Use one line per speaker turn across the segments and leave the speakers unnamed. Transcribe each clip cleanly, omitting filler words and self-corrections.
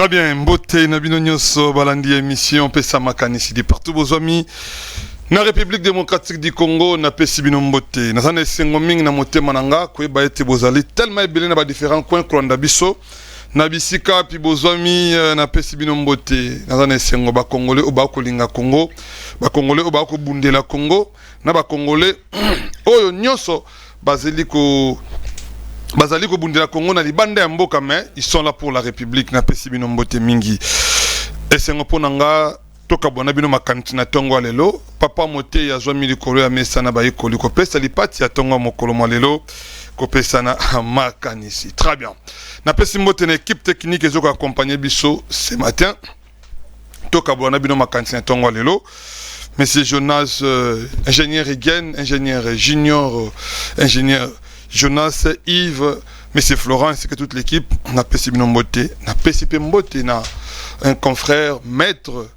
Très bien, Mbote Nabino Nyoso balandi émission pesa makanisi de partout vos amis. Na République démocratique du Congo na pesi bino Mbote. Na zane sengoming na motema nanga ko ba ete bozali tellement ebele na ba différents coins kolanda biso. Na bisika pi bozami na pesi bino Mbote. Na zane sengo ba Congolais o ba kolinga Congo, ba Congolais o ba ko bundela Congo, na ba Congolais oyo nyoso bazeli ko bundela Congo na libanda ya mboka mais ils sont là pour la République na pesi bino Mbote mingi. Et sengo ponanga toka bona bino makanti na tongo lelo papa mote ya zwa milikolo ya mesa na bayi koliko pesa lipati ya tongo mokolo malelo ko pesa na makanisi. Très bien. Na pesi Mbote na équipe technique ezoko accompagner biso ce matin. Toka bona bino makanti na tongo lelo. Monsieur Jonas ingénieur Igen, ingénieur junior, ingénieur Jonas, Yves, Monsieur Florent, ainsi que toute l'équipe, n'a pas si bien Mbote, n'a pas si bien Mbote, n'a un confrère, maître,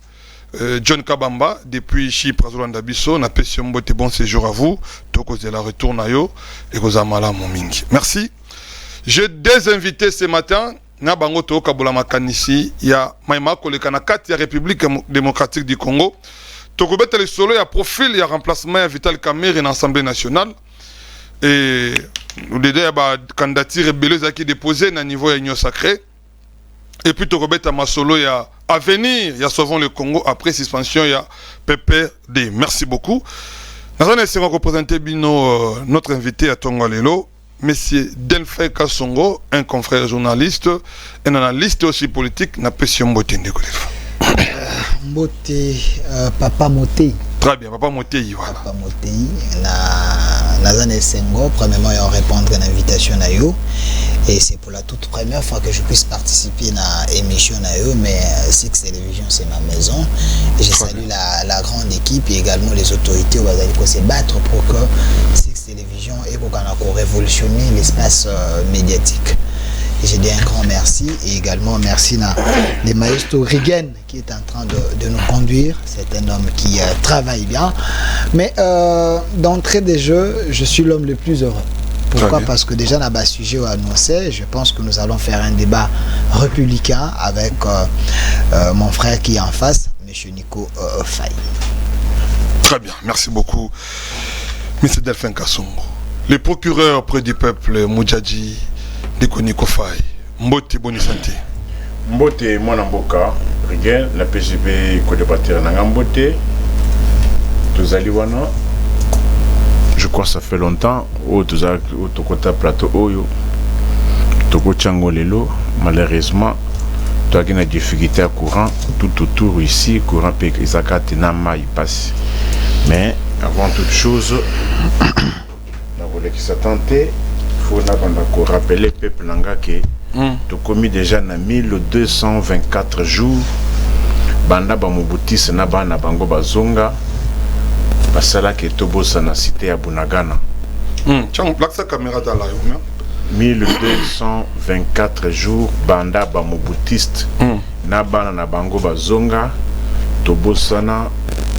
John Kabamba, depuis Chypre, Zolanda Bisso, n'a pas si bien Mbote, bon séjour à vous, toko de la retour na yo, et gozamala mon mingi. Merci. J'ai des invités ce matin, na bango to kabula makanisi, ya maima koleka na kati ya République démocratique du Congo, toko beta le solo ya profil ya remplacement ya Vital Kamerhe en Assemblée nationale. Et nous dédé ba candidature rebelleuse qui déposé na niveau ya union sacrée. Et puis Tokobeta Masolo ya avenir ya sauvons le Congo après suspension ya PPD. Merci beaucoup. Nous allons représenter bino notre invité à Tongo Lelo, monsieur Delphin Kasongo, un confrère journaliste, un analyste aussi politique na pression Mbote Ndekolefa.
Mbote Papa Motei.
Très bien, Papa Motei, voilà.
Papa Motei, la zone Sengo, premièrement, il répondre à l'invitation à you. Et c'est pour la toute première fois que je puisse participer à l'émission à you, mais Six Télévision, c'est ma maison. Et je salue la grande équipe et également les autorités où ils se battre pour que Six Télévision et pour qu'on révolutionner l'espace médiatique. Et je dis un grand merci et également merci à les maestro Rigen qui est en train de nous conduire. C'est un homme qui travaille bien. Mais d'entrée des jeux, je suis l'homme le plus heureux. Pourquoi? Parce que déjà, on a un sujet à annoncer. Je pense que nous allons faire un débat républicain avec mon frère qui est en face, M. Nico Faye.
Très bien, merci beaucoup. M. Delphin Kasongo, le procureur auprès du peuple Moudjadji, Nico Faye. Mbote, bonne santé.
Mbote, mon amboka, Rigen, la PGB, co-débatteur Nangambote, tous aliwana. Je crois que ça fait longtemps, au Tokota Plateau Oyo, Toko Tchangolelo, malheureusement, tu as une difficulté à courant, tout autour ici, courant Pekisaka, Tenama, il passe. Mais avant toute chose, on voulait qu'il s'attendait. Il faut rappeler le peuple nanga que tu commis déjà na 1224 jours banda ba mobutis na bana bango bazonga basala ke tobosa na cité ya Bunagana.
Tiens, plaque sa caméra dans la
1224 jours banda ba mobutiste na bana na bango bazonga tobosa na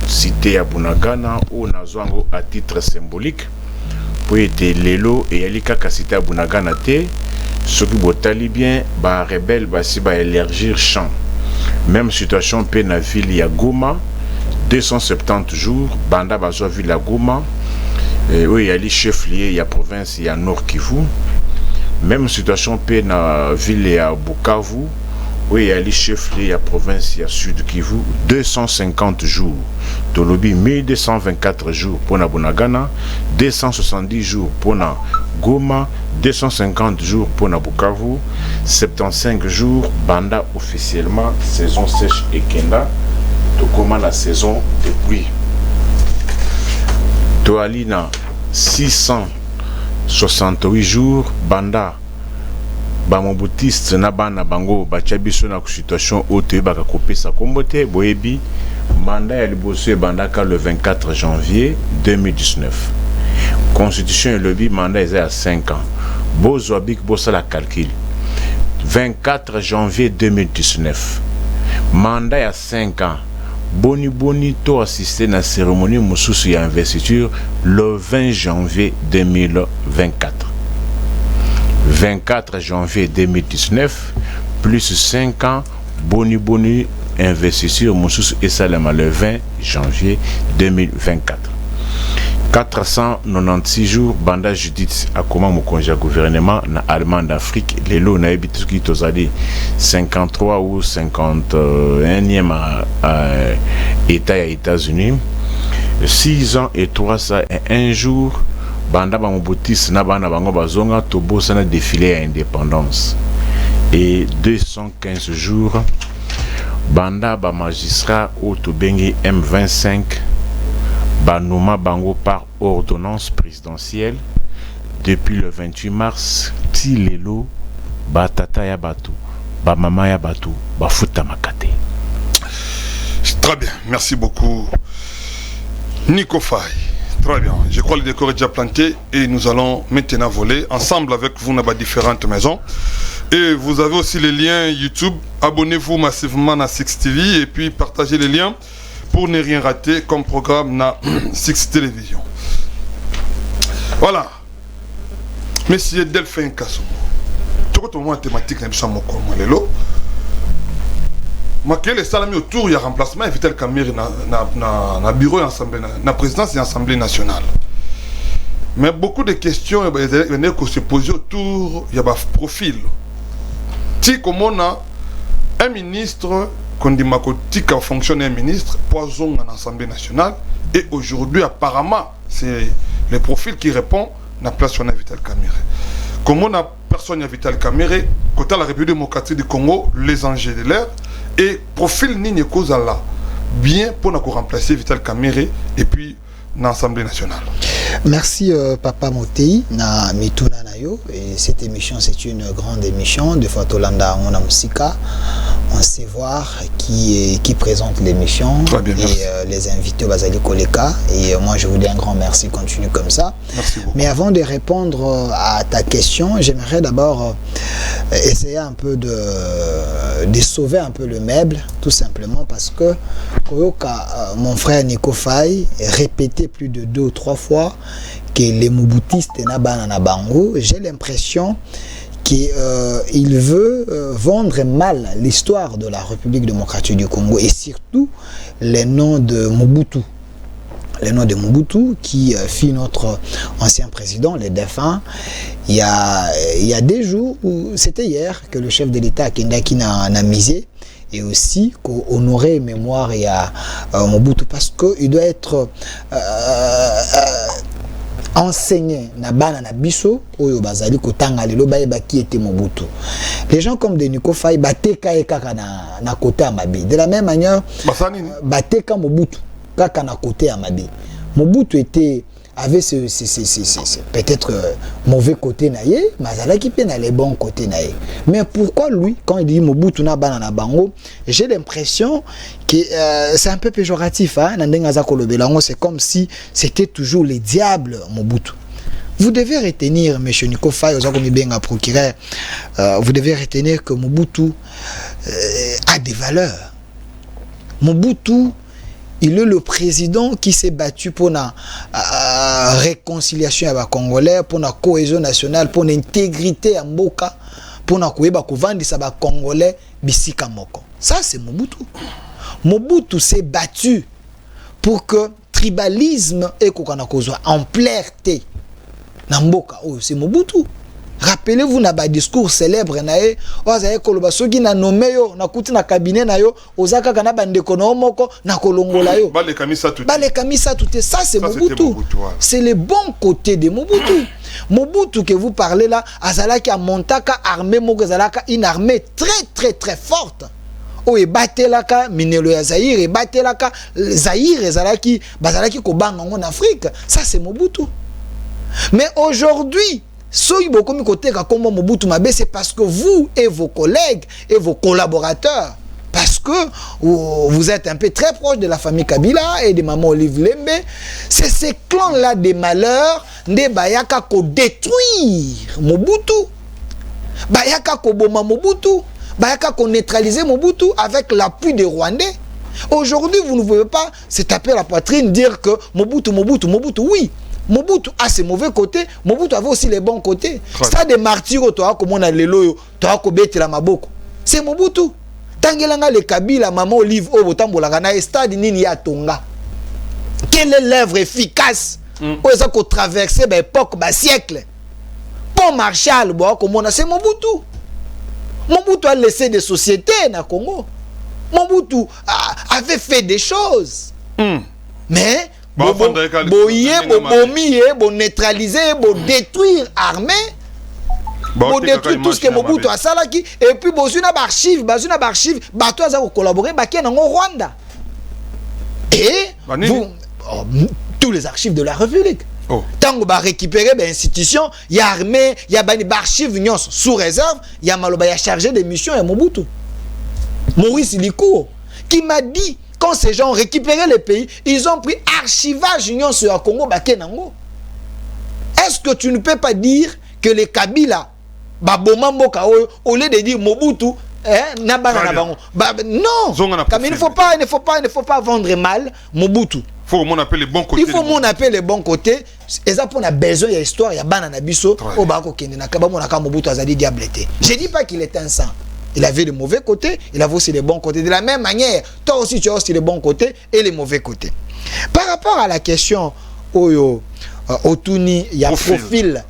cité ya Bunagana ou na zwango à titre symbolique. Pour être lelo et alika kasita Bunagana te ce qui botali bien ba rebelle basi ba élargir champ. Même situation pe na ville ya Goma 270 jours banda bazo ville ya Goma oui ali chef lié ya province ya Nord Kivu. Même situation pe na ville ya Bukavu oui ali chef lié ya province ya Sud Kivu 250 jours. Tolobi 1224 jours pour na Bunagana, 270 jours pour na Goma, 250 jours pour na Bukavu, 75 jours banda officiellement saison sèche et kenda, to comment la saison de pluie. Toalina 668 jours banda ba mobutiste na bana bango batia biso na situation ote baka kopesa kombote boyebi mandat ya liboso bandaka le 24 janvier 2019 constitution et lobby mandat est à 5 ans bozo bik bosa la calcul 24 janvier 2019 mandat à 5 ans boni to assister na cérémonie mususu ya investiture le 20 janvier 2024 24 janvier 2019 plus 5 ans boni investisseur Moussous et Salama le 20 janvier 2024. 496 jours, Banda Judith a comment mon congé gouvernement na allemand d'Afrique, les lots na ebituki tozali 53 ou 51e État aux États-Unis. 6 ans et 301 jours, Banda Bamoutis na bana bango bazonga tobo sana défilé à indépendance. Et 215 jours, Banda ba magistrat au Tobengi M25 Banoma Bango par ordonnance présidentielle depuis le 28 mars. Tilelo Batata ya Batu, Bamama ya Batu, Bafuta Makate.
Très bien, merci beaucoup Nico Faye. Très bien, je crois que le décor est déjà planté et nous allons maintenant voler ensemble avec vous dans différentes maisons. Et vous avez aussi les liens YouTube. Abonnez-vous massivement à Six TV et puis partagez les liens pour ne rien rater comme programme na Six Télévision. Voilà. Monsieur Delphin Kassomo. Tout le monde thématique n'a pas moko malelo. Maquille les salami autour il y a remplacement Vital Kamerhe na bureau assemblée na présidence et assemblée nationale. Mais beaucoup de questions venaient se poser autour il y a un profil. Si comme on a un ministre qu'on dit Makotika fonctionne un ministre, poison en Assemblée nationale, et aujourd'hui apparemment c'est le profil qui répond à la place de Vital Kamerhe. Comme on a personne à Vital Kamerhe, côté la République démocratique du Congo, les enjeux de l'air, et profil Nini Kozala, bien pour nous remplacer Vital Kamerhe et puis dans l'Assemblée nationale.
Merci Papa Motei na mituna nayo, et cette émission c'est une grande émission de Fatolanda on a Musika. On sait voir qui présente l'émission et les invités Bazali Koleka, et moi je vous dis un grand merci, continue comme ça.
Merci beaucoup. Mais
avant de répondre à ta question, j'aimerais d'abord essayer un peu de sauver un peu le meuble, tout simplement parce que mon frère Nico Faye répétait plus de 2 ou 3 fois que les Mobutistes na bango, j'ai l'impression qu'il veut vendre mal l'histoire de la République démocratique du Congo et surtout les noms de Mobutu. Les noms de Mobutu qui fit notre ancien président, les défunts. Il y a des jours, c'était hier, que le chef de l'État Kendaki n'a misé, et aussi qu'honorer mémoire il y a Mobutu parce qu'il doit être enseigné na bana na biso oyo bazali kotanga lelo bayeba qui était Mobutu. Les gens comme de Nico Faye bateka kaka na côté à Mabi. De la même manière bateka Mobutu kaka na côté à Mabi. Mobutu avait peut-être mauvais côté naïe, mais il qui a les bons côtés naïe. Mais pourquoi lui, quand il dit Mobutu na bana na bango, j'ai l'impression que c'est un peu péjoratif, hein? C'est comme si c'était toujours les diables Mobutu. Vous devez retenir, M. Nico Faye, vous devez retenir que Mobutu a des valeurs. Mobutu, il est le président qui s'est battu pour la réconciliation avec les Congolais, pour la cohésion nationale, pour l'intégrité à Mboka, pour la cohésion des Congolais, bisika moko. Ça, c'est Mobutu. Mobutu s'est battu pour que le tribalisme et en clarté. Namboka, oh, c'est Mobutu. Rappelez-vous na ba discours célèbre nae ozaye koloba soki na nommé yo na kuti na cabinet na yo ozaka kana bandeko na moko na kolongola yo
bale kamisa
tout ça c'est Mobutu. C'est le bon côté de Mobutu. Mobutu que vous parlez là azalaki a montaka armée moko azalaka une armée très forte. O e batelaka minelo ya Zaïre e batelaka Zaïre ezalaki bazalaki ko banga en Afrique. Ça c'est Mobutu. Mais aujourd'hui, c'est parce que vous et vos collègues et vos collaborateurs, parce que vous êtes un peu très proche de la famille Kabila et de Maman Olive Lembe, c'est ces clans-là des malheurs, de Bayaka ko détruire Mobutu, Bayaka ko boma Mobutu, Bayaka ko neutraliser Mobutu avec l'appui des Rwandais. Aujourd'hui, vous ne pouvez pas se taper la poitrine, dire que Mobutu, oui. Mobutu a ses mauvais côtés, Mobutu avait aussi les bons côtés. Ça des martyrs, toi, comme on a les loyaux, toi, comme la maboko. C'est Mobutu. Tangelanga le Kabila, maman Olive, Obotambolaka, na stade nini ya Tonga. Quelle est l'œuvre efficace où ils ont traversé l'époque, siècle? Pont Marshall, c'est Mobutu. Mobutu a laissé des sociétés na Congo. Mobutu avait fait des choses. Mais, neutraliser, détruire armée, détruire tout ce que Mobutu a salaki, et puis, bozuna archive, bato a collaboré, baké au Rwanda. Et, tous les archives de la République. Tant qu'on va récupérer l'institution, il y a armée, il y a des archives sous réserve, il y a Maloba, il y a chargé des missions et Mobutu. Maurice Likou, qui m'a dit, quand ces gens ont récupéré le pays, ils ont pris archivage union sur le Congo, Bakenango. Est-ce que tu ne peux pas dire que les Kabila, au lieu de dire Mobutu, non, il ne faut pas vendre mal Mobutu.
Il faut qu'on appelle les bons côtés.
Il faut qu'on appelle les bons côtés. Et ça, on a besoin, il y a histoire, il y a banana biso, au bako kende na kaba mona Mobutu azali diableté. Je dis pas qu'il était un saint. Il avait les mauvais côtés, il avait aussi les bons côtés. De la même manière, toi aussi tu as aussi les bons côtés et les mauvais côtés. Par rapport à la question Otuni, il y a profil,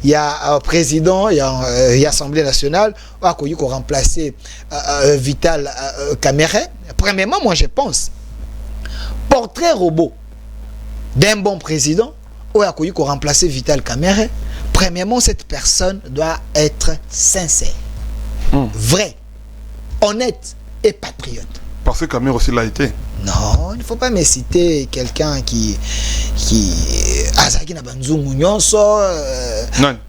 il y a président, il y a Assemblée nationale, il faut remplacer Vital Kamerhe. Premièrement, moi je pense, portrait robot d'un bon président, ou à quoi remplacer Vital Kamerhe. Premièrement, cette personne doit être sincère, vrai, honnête et patriote.
Parce que Kamerhe aussi l'a été.
Non, il ne faut pas me citer quelqu'un qui azaki na banzungu nyonso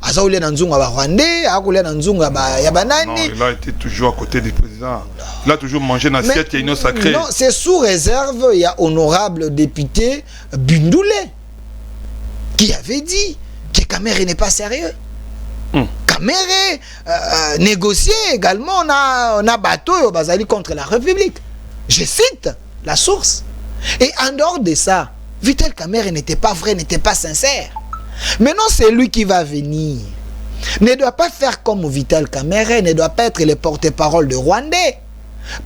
azaoulia na nzungu ba Rwandais, akulia na nzungu ba ya banani.
Non, il a été toujours à côté du président. Il a toujours mangé dans l'assiette union sacrée.
Non, c'est sous réserve, il y a honorable député Bundoulé qui avait dit que Kamerhe n'est pas sérieux. Kamerhe négociait également on a bateau bazali contre la République. Je cite la source. Et en dehors de ça, Vital Kamerhe n'était pas vrai, n'était pas sincère. Maintenant, c'est lui qui va venir. Ne doit pas faire comme Vital Kamerhe, ne doit pas être le porte-parole de Rwandais.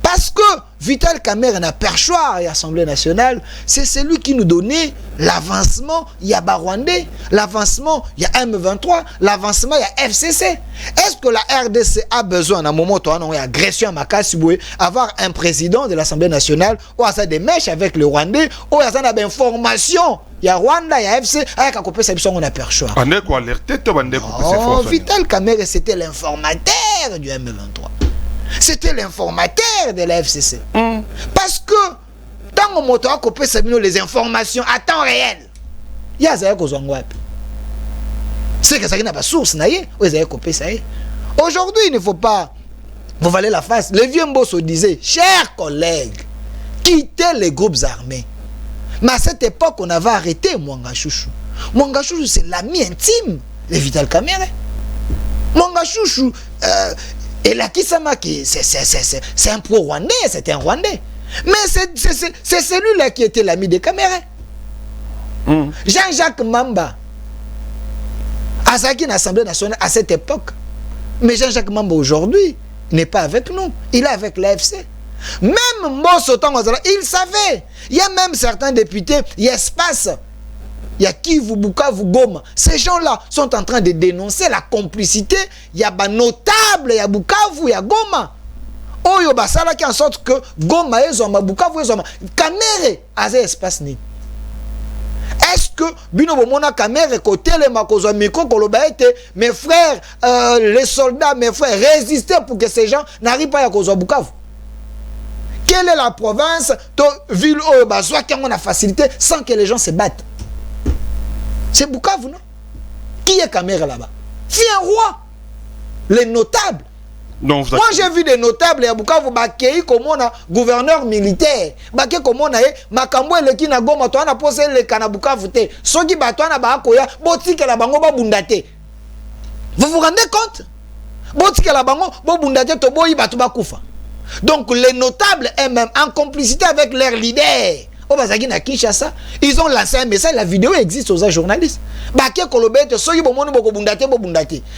Parce que Vital Kamerhe n'a pas le choix à l'Assemblée nationale. C'est celui qui nous donnait l'avancement. Il y a Rwandais, l'avancement, il y a M23, l'avancement, il y a FCC. Est-ce que la RDC a besoin, à un moment où il y a agression à Makasiboué, avoir un président de l'Assemblée nationale, ou à ça des mèches avec le Rwandais, ou à ça des informations? Il y a Rwanda, il y a FC, avec un copain, on a pas le choix. Vital Kamerhe, c'était l'informateur du M23. C'était l'informateur de la FCC. Parce que, tant qu'on monte à copier les informations à temps réel, il y a ça qui c'est que ça n'a pas source, aujourd'hui, il ne faut pas vous valer la face. Le vieux Mbosso disait, chers collègues, quittez les groupes armés. Mais à cette époque, on avait arrêté Mwanga Chouchou. Mwanga Chouchou, c'est l'ami intime de Vital Kamerhe. Mwanga Chouchou, et la Kisama, c'est un pro-rwandais, c'est un rwandais. Mais c'est celui-là qui était l'ami de Kamerhe. Jean-Jacques Mamba, Azaki, l'Assemblée nationale à cette époque. Mais Jean-Jacques Mamba aujourd'hui n'est pas avec nous. Il est avec l'AFC. Même Mbosso Tangazala, il savait. Il y a même certains députés, il y a espace. Il y a Kivu, Bukavu, Goma. Ces gens-là sont en train de dénoncer la complicité. Il y a des notables, il y a Bukavu, il y a Goma. Oyo basala qui en sorte que Goma et Zoma, Bukavu et Zoma, Kamerhe a ce espace ni. Est-ce que Bino Bomona Kamerhe côté les makozo miko kolobaete mes frères les soldats mes frères résister pour que ces gens n'arrivent pas à cause Bukavu? Quelle est la province de ville oyo bazwa qui a facilité sans que les gens se battent? C'est Bukavu, non? Qui est Kamerhe là-bas? C'est un roi. Les notables. Donc, moi, j'ai vu des notables à Bukavu, Bakei, comme on a gouverneur militaire. Bakei, comme on a Makambo et le Kinagoma, toi, on a posé le Kanabukavu. Soki Batouana Bakoya, Botik et la Bango Babundate. Vous vous rendez compte? Botik et la Bango Babundate, Toboyi Batouba Koufa. Donc, les notables eux-mêmes, en complicité avec leurs leaders, ils ont lancé un message, la vidéo existe aux journalistes.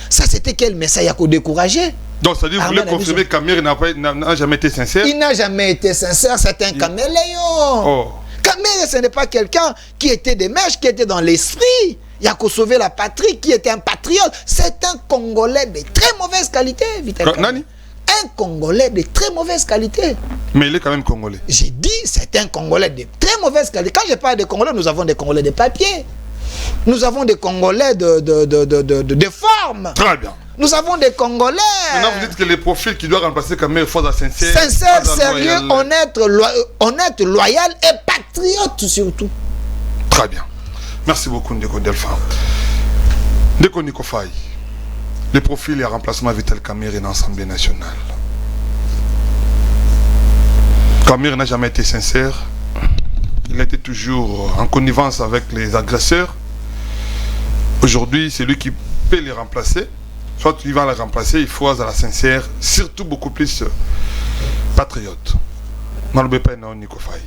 Ça c'était quel message à décourager?
Donc, ça veut dire que vous voulez confirmer que Kamere n'a jamais été sincère?
Il n'a jamais été sincère, c'est un caméléon.
Oh.
Kamere, ce n'est pas quelqu'un qui était des mèches, qui était dans l'esprit. Il y a qu'à sauver la patrie, qui était un patriote. C'est un Congolais de très mauvaise qualité, Vital Kamerhe.
Nani?
Un Congolais de très mauvaise qualité.
Mais il est quand même Congolais.
J'ai dit, c'est un Congolais de très mauvaise qualité. Quand je parle de Congolais, nous avons des Congolais de papier. Nous avons des Congolais de forme.
Très bien.
Nous avons des Congolais.
Maintenant, vous dites que les profils qui doivent remplacer Kamere, il faut être sincère.
Sincère, sérieux, honnête, loyal et patriote surtout.
Très bien. Merci beaucoup, Ndeko Delphin. Ndeko Nico Faye. Les profils et remplacement Vital Kamerhe dans l'Assemblée nationale. Kamerhe n'a jamais été sincère. Il était toujours en connivence avec les agresseurs. Aujourd'hui, c'est lui qui peut les remplacer. Soit il va les remplacer, il faut être sincère, surtout beaucoup plus patriote. Nico Faye.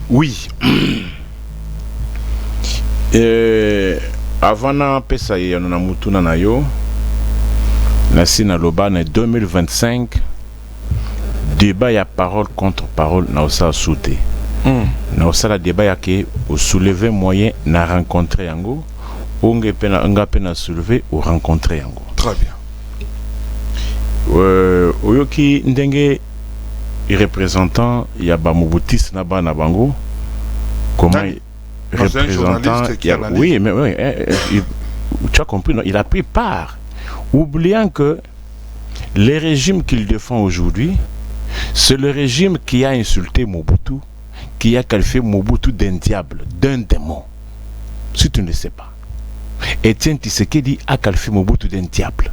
Oui. Avant na pesa ya na mutuna na yo na sina lobane 2025 débat ya parole contre parole na osa souté. Na osa la débat ya ke au soulever moyen na rencontrer yango onge pena nga pena soulever ou rencontrer yango.
Très bien.
Oyoki ndenge représentant ya ba Mobutis na ba na bango comment représentant oui mais oui, tu as compris, non, il a pris part, oubliant que le régime qu'il défend aujourd'hui, c'est le régime qui a insulté Mobutu, qui a qualifié Mobutu d'un diable, d'un démon. Si tu ne le sais pas. Etienne Tshisekedi a qualifié Mobutu d'un diable,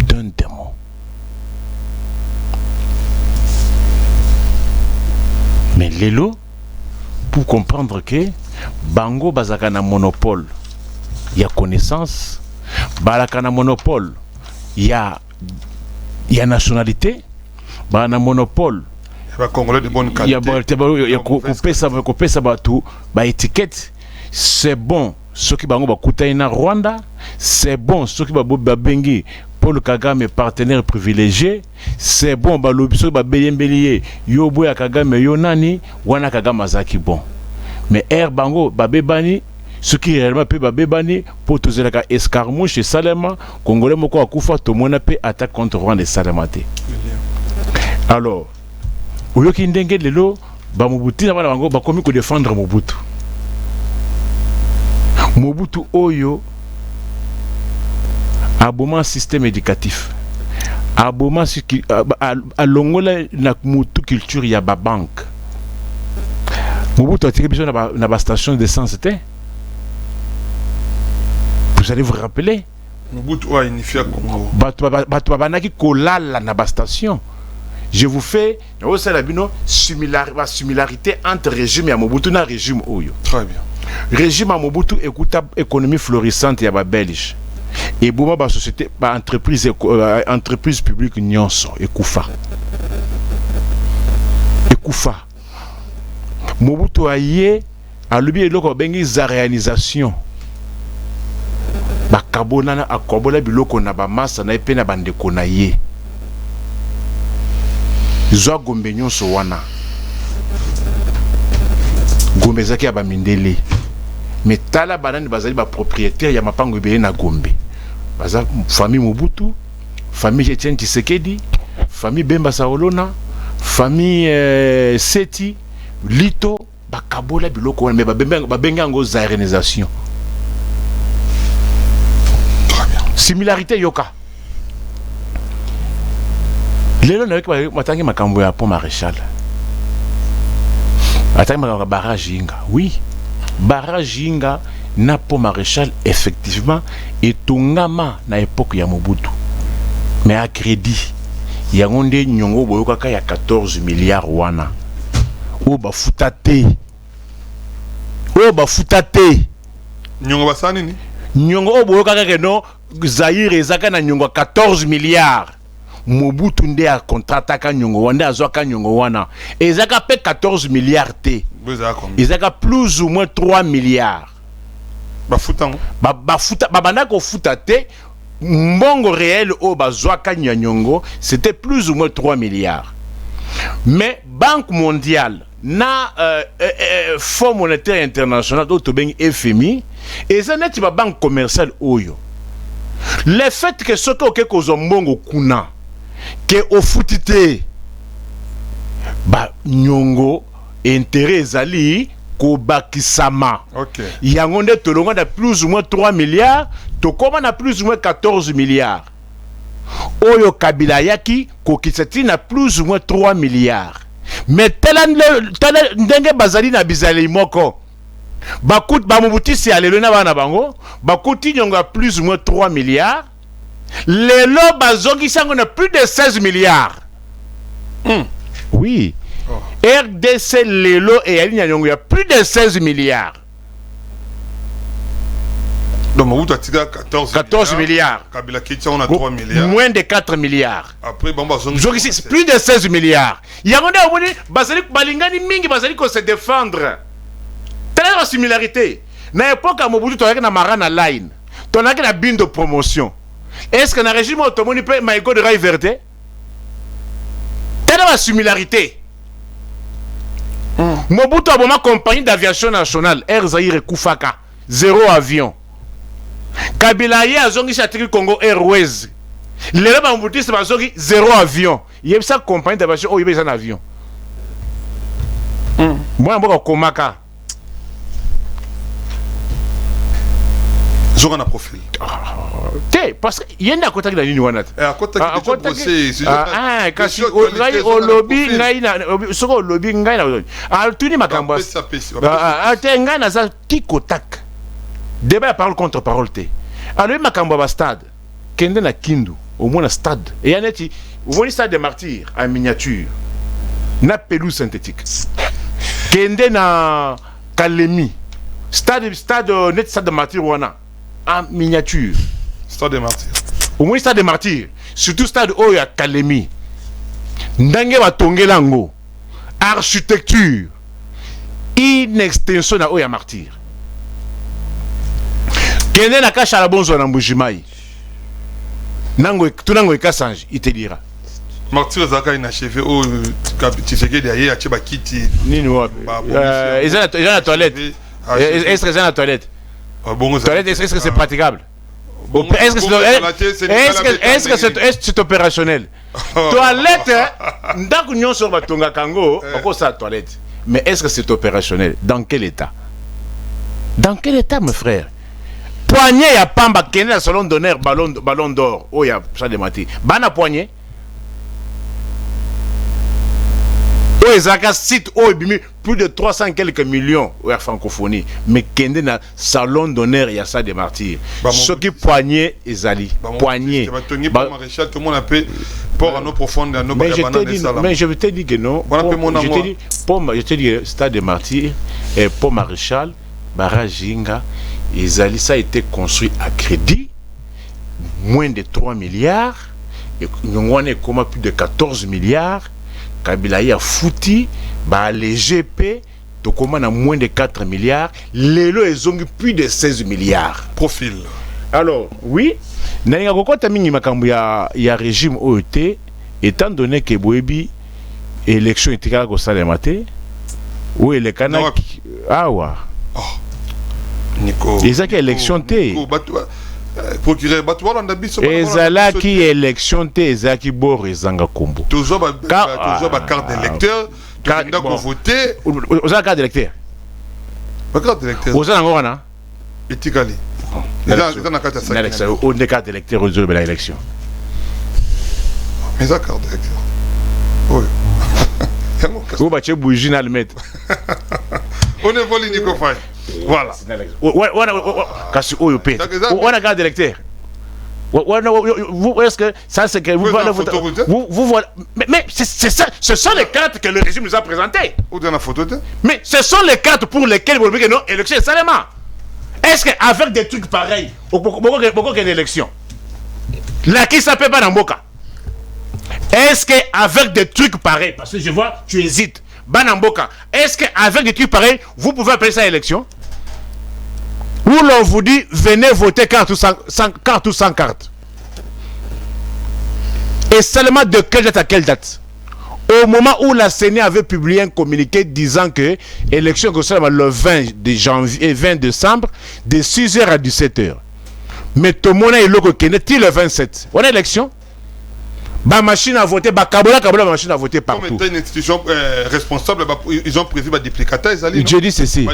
d'un démon. Mais Lelo, pour comprendre que Bango bazaka na monopole, il y a connaissance, balaka na monopole, il y a nationalité, ba na monopole,
il y a Congolais de bonne qualité,
il y a kopesa batu ba étiquette, c'est bon ceux qui bango bakutai na Rwanda, c'est bon ceux qui ba bengi Paul Kagame partenaire privilégié, c'est bon ba lobiso ba beyembelier yo boya Kagame yo nani wana Kagame azaki bon. Mais Air Bango babebani ce qui réellement peut babebani pour tous les cas escarmouche et Salema Congolais moko akufa to mona pe attaque contre Rwanda et Salemate. Alors oyoki ndenge lelo ba Mobutu na bana bango bakomi ko défendre Mobutu. Mobutu oyo aboma système éducatif, aboma à longola na mutu culture ya ba banque. Mobutu a tiré besoin na ba station d'essence. Vous allez vous rappeler.
Mobutu a unifié Congo.
Batu banaki kolala na ba station. Je vous fais similarité entre régime et Mobutu na régime oyo.
Très bien.
Régime à Mobutu écoute économie florissante ya ba belge. Et boma ba société ba entreprise publique nyonso ekufa. Mobutu aye alobi eloko bengi za réalisation. Ba kabona na akobola biloko na ba massa na epena bandeko na ye. Zwa Gombe nyonso wana. Gombe zaki ya ba mindele. Mais tala banani bazali ba propriétaire ya mapango ebele na Gombe. Baza famille Mobutu, famille Etienne Tshisekedi, famille Bemba Saolona, famille Seti, Lito, bakabola biloko wana mais babenga ngo za réalisation.
Très bien.
Similarité yoka. Lelo na yoki matangi makambo ya pont Maréchal. Atangi makambo barrage Inga. Oui. Barrage Inga na pont Maréchal effectivement etongama na époque ya Mobutu. Mais à crédit ya ngonde nyongo boyoka ya 14 milliards wana. O ba futate.
Nyongo basani ni?
Nyongo boyoka ka no Zaire ezaka na nyongo 14 milliards. Mobutu nde a contrataka nyongo wanda azwaka nyongo wana. Ezaka pe 14 milliards te. Ezaka plus ou moins 3 milliards.
Bafutango.
Bafuta babana ko futa te mbongo réel au bazwaka Nyanyongo, c'était plus ou moins 3 milliards. Mais Banque mondiale, na Fonds monétaire international, d'autres ben FMI, et ça n'est pas banque commerciale oyo. Le fait que ce que mbongo kuna, que au foutité, ba Nyongo, intérêt zali, Kobakisama.
Ok.
Yango nde tolonga na plus ou moins 3 milliards, tokoma na plus ou moins 14 milliards. Oyo Kabila yaki kokisati na plus ou moins 3 milliards. Mais tala ndenge bazali na bizali moko. Bakut ba Mobutu si alelo na bana bango, bakuti nyonga plus ou moins 3 milliards. Lelo bazongi sango na plus de 16 milliards. Oui.
Oh.
RDC Lelo et Aline Nyongo, il y a plus de 16 milliards.
Donc, Mobutu a tiré 14
milliards.
Kabila Keïta, on a 3 milliards.
Moins de 4 milliards.
Après, Bamba Zongi.
Plus de 16 milliards. Il y a un Balingani Mingi Bazali ko se défendre. Telle la similarité. Na époque à Mobutu, tu as na Marana Line. Tu as na bin de promotion. Est-ce que dans le régime autonome, peut Maïko de Rail Verte? Telle la similarité. Mobutu a une compagnie d'aviation nationale, Air Zaïre Koufaka, 0 avion. Kabila Ye a zongi Chatri Congo Airways. Les gens Mobutu c'est 0 avion. Il y a une compagnie d'aviation, oh il y a un avion. Moi je suis Komaka.
Ils ont un profil.
Parce qu'il y a un côté de la ligne.
À côté de c'est
kasi au lobby soko lobby ngai na altuni makambo te ngai na za tikotak débat parole contre parole te alors makambo ba stade kende na Kindu au moins na stade et yaneti au moins stade de martyrs en miniature na pelouse synthétique kende na Kalemi stade net stade de martyrs wana en miniature.
Stade des martyrs.
Au moins stade des martyrs. Surtout stade Oya Kalemi. Ndange wa tongelango. Architecture. Une extension à Oya martyr. Kende na kasha la bonzo na Mbujimai. Nango tunango ikasange itelira.
Martyr zaka inachevé au Tshisekedi derrière Achiba Kiti.
Nini wapi? Ils ont la toilette. Est-ce que c'est la toilette? Toilette, est-ce que c'est praticable? Est-ce que c'est opérationnel? Toilette, ndaku nyonso batonga kango, bako sa toilette. Mais est-ce que c'est opérationnel? Dans quel état? Dans quel état, mes frères? Poignet ya pamba kene na salon d'honneur ballon d'or. Oh ya ça demati. Bana poignet. Oh ezaka site oh bimi plus de 300 quelques millions en francophonie. Mais kende na salon d'honneur ya ça des martyrs. Ce qui poignet ezali. Poignet.
Maréchal tout le monde appelle pour à nos profondes à nos
mais je te dis que non. Je te dis stade des martyrs et pour maréchal Barajinga ezali ça a été construit à crédit moins de 3 milliards et nous est comme plus de 14 milliards. Kabila a fouti ba les GP to comment à moins de 4 milliards lelo ils ont plus de 16 milliards
profil.
Alors oui na ngakota mingi makambo ya régime OET étant donné que boyebi élection etikala ko salema te ou elekana awa
Nico
ezaki élection te
procureur batwala ndabiso
ezalaki élection te ezaki bor ezanga kombo
toujours ba carte d'électeur tu dois voter
oza carte d'électeur
ba carte d'électeur
oza ngo wana
etikali eza na carte ya
élection on carte d'électeur ozo bela élection
mais ça carte d'électeur oui
ou ba che bougie na le mettre
on est volé Nico Faye. Voilà.
Kasi oyo pe. On a carte d'électeur. Vous est-ce que ça c'est que vous voilà. Mais c'est ça, ce sont les cartes que le régime nous a présentées. Mais ce sont les cartes pour lesquelles vous dites non élection seulement. Est-ce qu'avec des trucs pareils, beaucoup qu'une élection, là qui s'appelle pas dans Boka. Est-ce qu'avec des trucs pareils, parce que je vois tu hésites. Banamboka, est-ce qu'avec des trucs pareils, vous pouvez appeler ça élection? Ou l'on vous dit, venez voter carte ou sans carte? Et seulement de quelle date à quelle date? Au moment où la CENI avait publié un communiqué disant que l'élection concerne le 20 de janvier et 20 décembre de 6h à 17h. Mais tout le monde est le 27. On a élection. Ma machine à voter, ma machine à voter partout.
Comme une institution responsable, ils ont prévu des duplicataires.
Je dis ceci.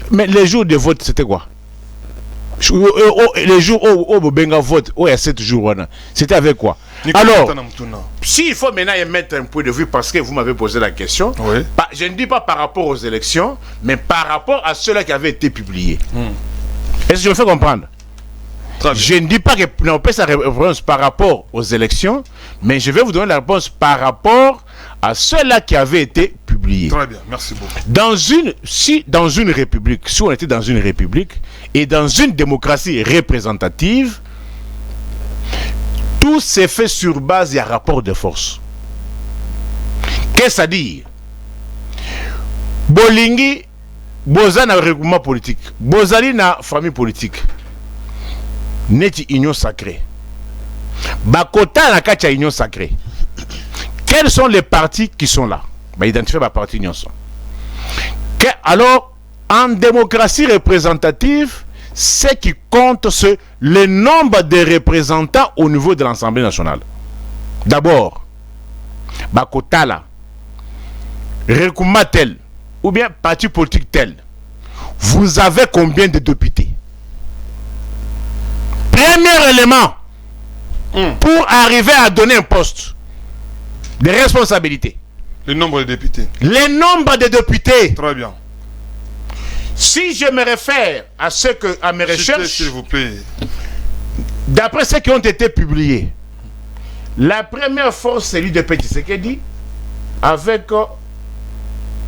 Mais les jours de vote, c'était quoi? Les jours où Benga vote, il y a 7 jours, c'était avec quoi? Alors, s'il faut maintenant mettre un point de vue, parce que vous m'avez posé la question, oui. Je ne dis pas par rapport aux élections, mais par rapport à ceux-là qui avaient été publiés. Est-ce que je me fais comprendre? Je ne dis pas que on peut sa réponse par rapport aux élections, mais je vais vous donner la réponse par rapport à ceux-là qui avaient été publiés.
Très bien, merci beaucoup.
Dans une république, si on était dans une république et dans une démocratie représentative, tout s'est fait sur base d'un rapport de force. Qu'est-ce que ça dit? Bolingi, Bozan a un regroupement politique. Bozali na famille politique. Neti union sacrée. Bakota na kacha union sacrée. Quels sont les partis qui sont là? Identifier ma parti union. Alors, en démocratie représentative, ce qui compte, c'est le nombre de représentants au niveau de l'Assemblée nationale. D'abord, Bakota là, Rekouma tel, ou bien parti politique tel, vous avez combien de députés? Premier élément pour arriver à donner un poste de responsabilité.
Le nombre de députés.
Le nombre de députés.
Très bien.
Si je me réfère à mes recherches,
s'il vous plaît.
D'après ceux qui ont été publiés, la première force, c'est lui de Petit Sekedi, avec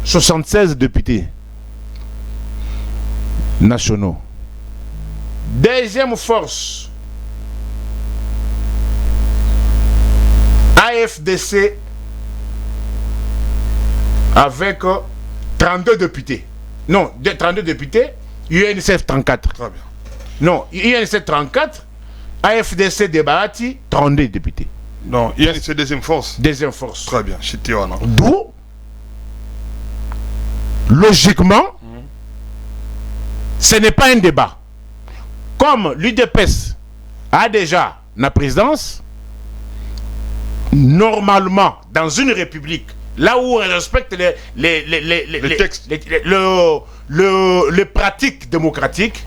76 députés nationaux. Deuxième force, AFDC, avec 32 députés. Non, 32 députés, UNCF 34.
Très bien.
Non, UNCF 34, AFDC Debati, 32 députés.
Non, UNCF deuxième force.
Deuxième force.
Très bien,
d'où, logiquement, ce n'est pas un débat. Comme l'UDPS a déjà la présidence, normalement, dans une république, là où on respecte les
textes,
les pratiques démocratiques,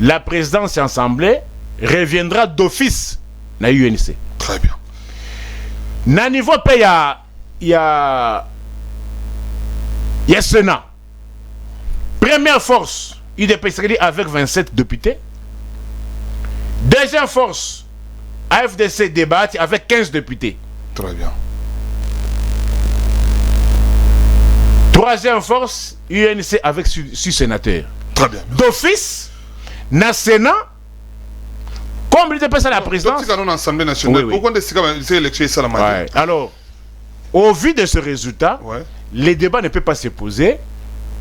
la présidence et l'Assemblée reviendra d'office à l'UNC.
Très bien.
Na niveau il y a Sénat. Première force, UDPS avec 27 députés. Deuxième force, AFDC débat avec 15 députés.
Très bien.
Troisième force, UNC avec 6 sénateurs.
Très bien.
D'office, na Sénat, comme l'UDPS à la présidence.
L'Assemblée nationale. Pourquoi ces élections ça la majorité?
Alors, au vu de ce résultat, les débats ne peuvent pas se poser.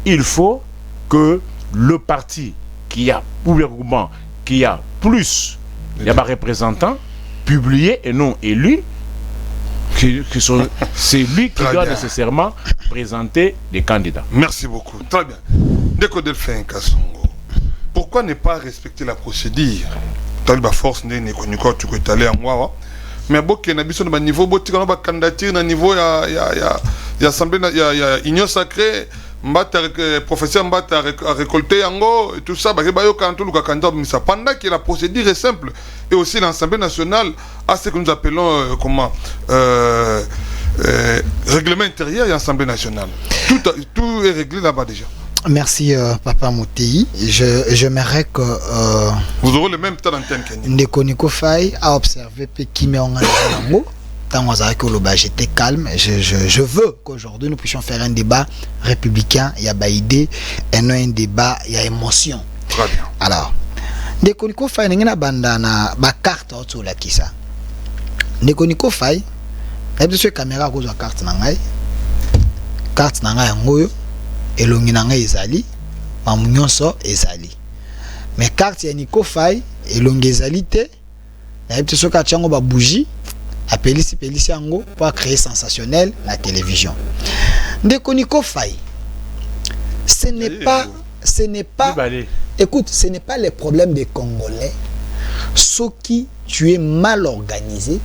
Il faut que le parti qui a plus de représentants publiés et non élus, c'est lui qui doit nécessairement présenter les candidats.
Merci beaucoup. Très bien. Deko Delphin Kassongo, pourquoi ne pas respecter la procédure? Taliba force n'est connu quoi tu es allé en moi. Mais bon, qu'il y a un niveau, il y a un candidature à niveau, il y a assemblée, il y a union sacrée. Professeur Mbata a récolté Yango et tout ça, pendant que la procédure est simple. Et aussi l'Assemblée nationale a ce que nous appelons règlement intérieur et l'Assemblée nationale. Tout est réglé là-bas déjà.
Merci Papa Moutei. J'aimerais que
vous aurez le même temps d'antenne que nous.
Ndekoniko Faye a observé qui met en Yango. J'étais calme. Je veux qu'aujourd'hui nous puissions faire un débat républicain. Il y a des idées et non un débat, il y a émotion.
Très bien.
Alors, Ndekoniko Faye n'a pas de carte autour de la kisa. Ndekoniko Faye, il y a des caméras qui ont une carte. Carte n'a ngoyo et l'ongi n'a ezali, mamunyoso ezali. Mais carte ya Niko Faye et l'ongi ezali te. na petit soka tchango ba bougie appelé yango pour créer sensationnel la télévision. Ndeko Nico Faye, ce n'est pas écoute, ce n'est pas le problème des Congolais. Ce qui tu es mal organisé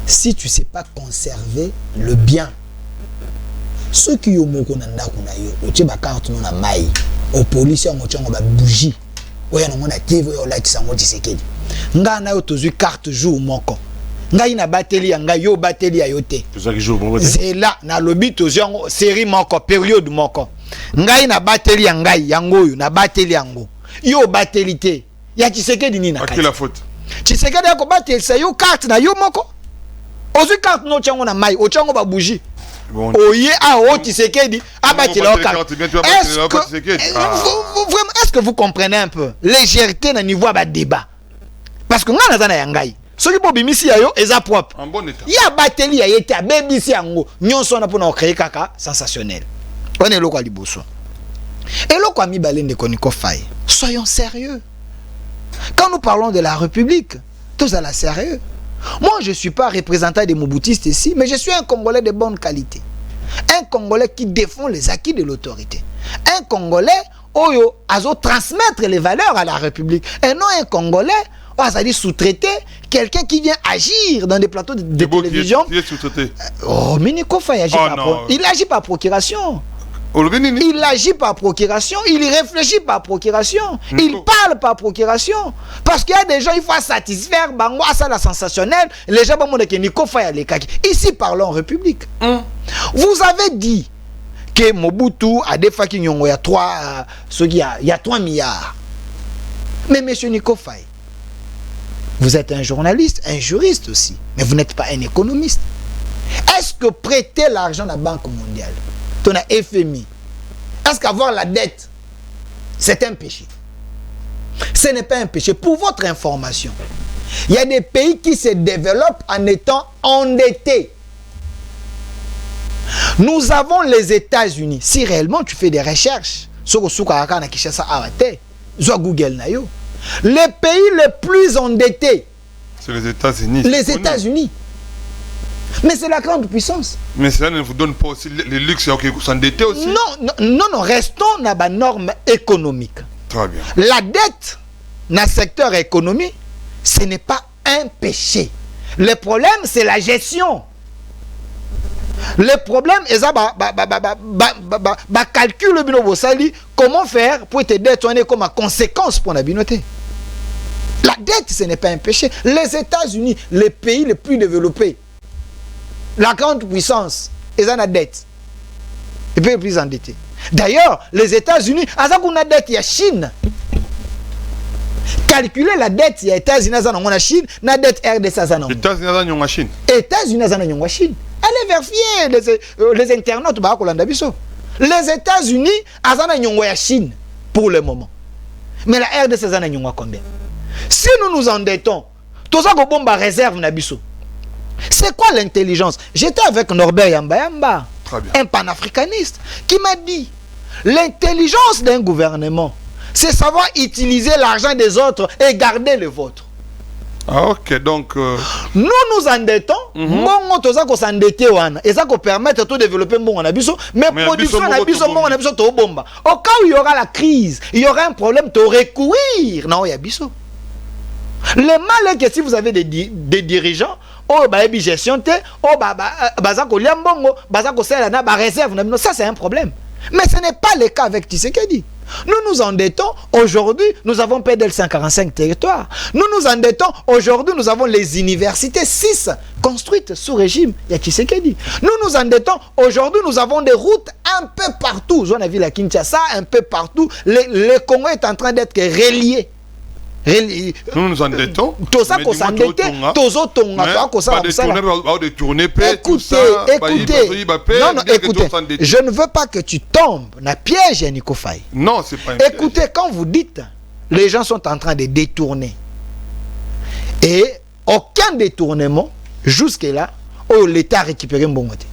si tu sais pas conserver le bien. Ceux qui ont moko na ndako na yo, o tsheba carte no na mai, o police ngo tshongo ba bougie. Oya no na TV yo light sango Tshisekedi. Nga na yo tozui carte jour moko. Nga ina bateli ya nga yo bateli ya yo te.
Tozaki jour moko.
C'est là na lobby tozango série moko période moko. Nga ina bateli ya nga yango yo na bateli yango. Yo bateli te. Ya Tshisekedi ni na kati.
À qui la faute?
Tshisekedi ko bateli sa yo carte na yo moko. Ozui carte no tshongo na mai, o tshongo ba bougie.
Bon.
Oye a o Tshisekedi abateli la carte. Est-ce que vous comprenez un peu légèreté na niveau ba débat? Parce que nga na ya ngai. Ce qui peut bimisi yo eza propre.
En bon état.
Ya bateli ya yete bebisi yango. Nyonso na pona créer kaka sensationnel. On est loko liboso. Et loko ami balende Koniko Faye. Soyons sérieux. Quand nous parlons de la République, tous à la sérieux. Moi, je suis pas représentant des Mobutistes ici, mais je suis un Congolais de bonne qualité. Un Congolais qui défend les acquis de l'autorité. Un Congolais oyo azo transmettre les valeurs à la République. Et non un Congolais c'est-à-dire sous-traiter quelqu'un qui vient agir dans des plateaux de télévision.
Qui est sous-traité?
Oh, mais Nico Faye agit il agit par procuration. Il agit par procuration, il réfléchit par procuration, il parle par procuration. Parce qu'il y a des gens, il faut satisfaire, bango, ça la sensationnelle. Les gens vont dire que Nico Faye a les kaki. Ici, parlons en République. Vous avez dit que Mobutu a des fois qu'il y a 3 milliards. Mais monsieur Nico Faye, vous êtes un journaliste, un juriste aussi, mais vous n'êtes pas un économiste. Est-ce que prêter l'argent à la Banque mondiale, ton FMI, est-ce qu'avoir la dette, c'est un péché? Ce n'est pas un péché. Pour votre information, il y a des pays qui se développent en étant endettés. Nous avons les États-Unis. Si réellement tu fais des recherches sur Google, les pays les plus endettés,
c'est les États-Unis.
Les États-Unis. Mais c'est la grande puissance.
Mais cela ne vous donne pas aussi les luxes qui s'endetter aussi?
Non, restons dans la norme économique.
Très bien.
La dette dans le secteur économique, ce n'est pas un péché. Le problème, c'est la gestion. Le problème, c'est calcul comment faire pour te détourner comme conséquence pour la binoté. La dette, ce n'est pas un péché. Les États-Unis, les pays les plus développés, la grande puissance, ils ont la dette. Les pays les plus endettés. D'ailleurs, les États-Unis, ils ont la dette, il y a Chine. Calculer la dette, il y a États-Unis, ils ont la Chine, la dette RDC, ils ont
États-Unis, ils ont la Chine.
États-Unis, ils ont la Chine. Allez vérifier les internautes. Les États-Unis, ils ont la Chine pour le moment. Mais la RDC, ils ont combien? Si nous nous endettons, tout ça que bomba réserve nabiso. C'est quoi l'intelligence? J'étais avec Norbert Yamba, un panafricaniste, qui m'a dit l'intelligence d'un gouvernement, c'est savoir utiliser l'argent des autres et garder le vôtre.
Ah ok, donc...
Nous nous endettons, bon, tout ça qu'on s'endette, et ça qu'on permet de tout développer, bon, on a besoin, mais production, on a besoin, on a besoin de bomba. Au cas où il y aura la crise, il y aura un problème de recourir. Non, il y a besoin. Le mal est que si vous avez des dirigeants, gestion, ça c'est un problème. Mais ce n'est pas le cas avec Tshisekedi. Nous nous endettons. Aujourd'hui, nous avons PDL 145 territoires. Nous nous endettons. Aujourd'hui, nous avons les universités 6 construites sous régime Tshisekedi. Nous nous endettons. Aujourd'hui, nous avons des routes un peu partout. On a vu la Kinshasa, un peu partout. Le Congo est en train d'être relié.
Nous nous endettons.
Tout ça qu'on s'endette, écoutez, je ne veux pas que tu tombes dans le piège, Nico Faye.
Non, c'est pas un piège.
Écoutez, quand vous dites, les gens sont en train de détourner. Et aucun détournement, jusque-là, l'État a récupéré Mbongote.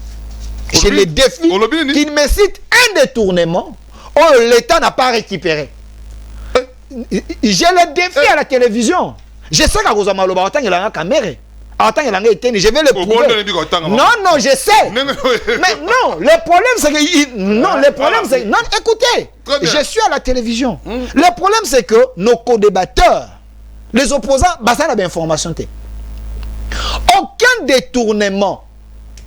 J'ai le défi qu'il me cite un détournement, l'État n'a pas récupéré. J'ai le défi à la télévision. Je sais qu'à cause de Maloba, autant il a une caméra. Autant il a une éteinte, je vais le prouver. Non, je sais. Mais non, le problème c'est que... Non, le problème c'est... Non, écoutez, je suis à la télévision. Le problème c'est que nos co-débatteurs, les opposants, ça n'a pas d'information. Aucun détournement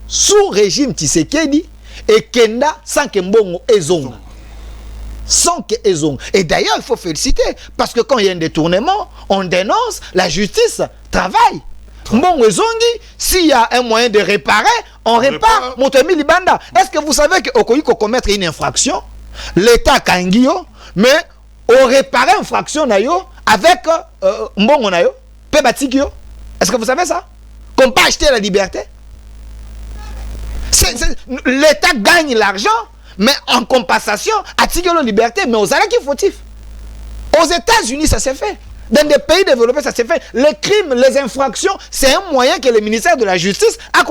sous régime Tshisekedi et Kenda sans que Mbongo ezonga. Sans que ezonga. Et d'ailleurs, il faut féliciter, parce que quand il y a un détournement, on dénonce, la justice travaille. Mbongo ezongi, s'il y a un moyen de réparer, on répare. Motomi Libanda. Est-ce que vous savez que Okoyiko commettre une infraction, l'État Kangio, mais on répare une infraction avec Mbongo Nayo, Pebatikio. Est-ce que vous savez ça? Qu'on peut acheter la liberté. L'État gagne l'argent, mais en compensation, à la liberté, mais aux Alaki fautifs. Aux États-Unis, ça s'est fait. Dans des pays développés, ça s'est fait. Les crimes, les infractions, c'est un moyen que le ministère de la Justice a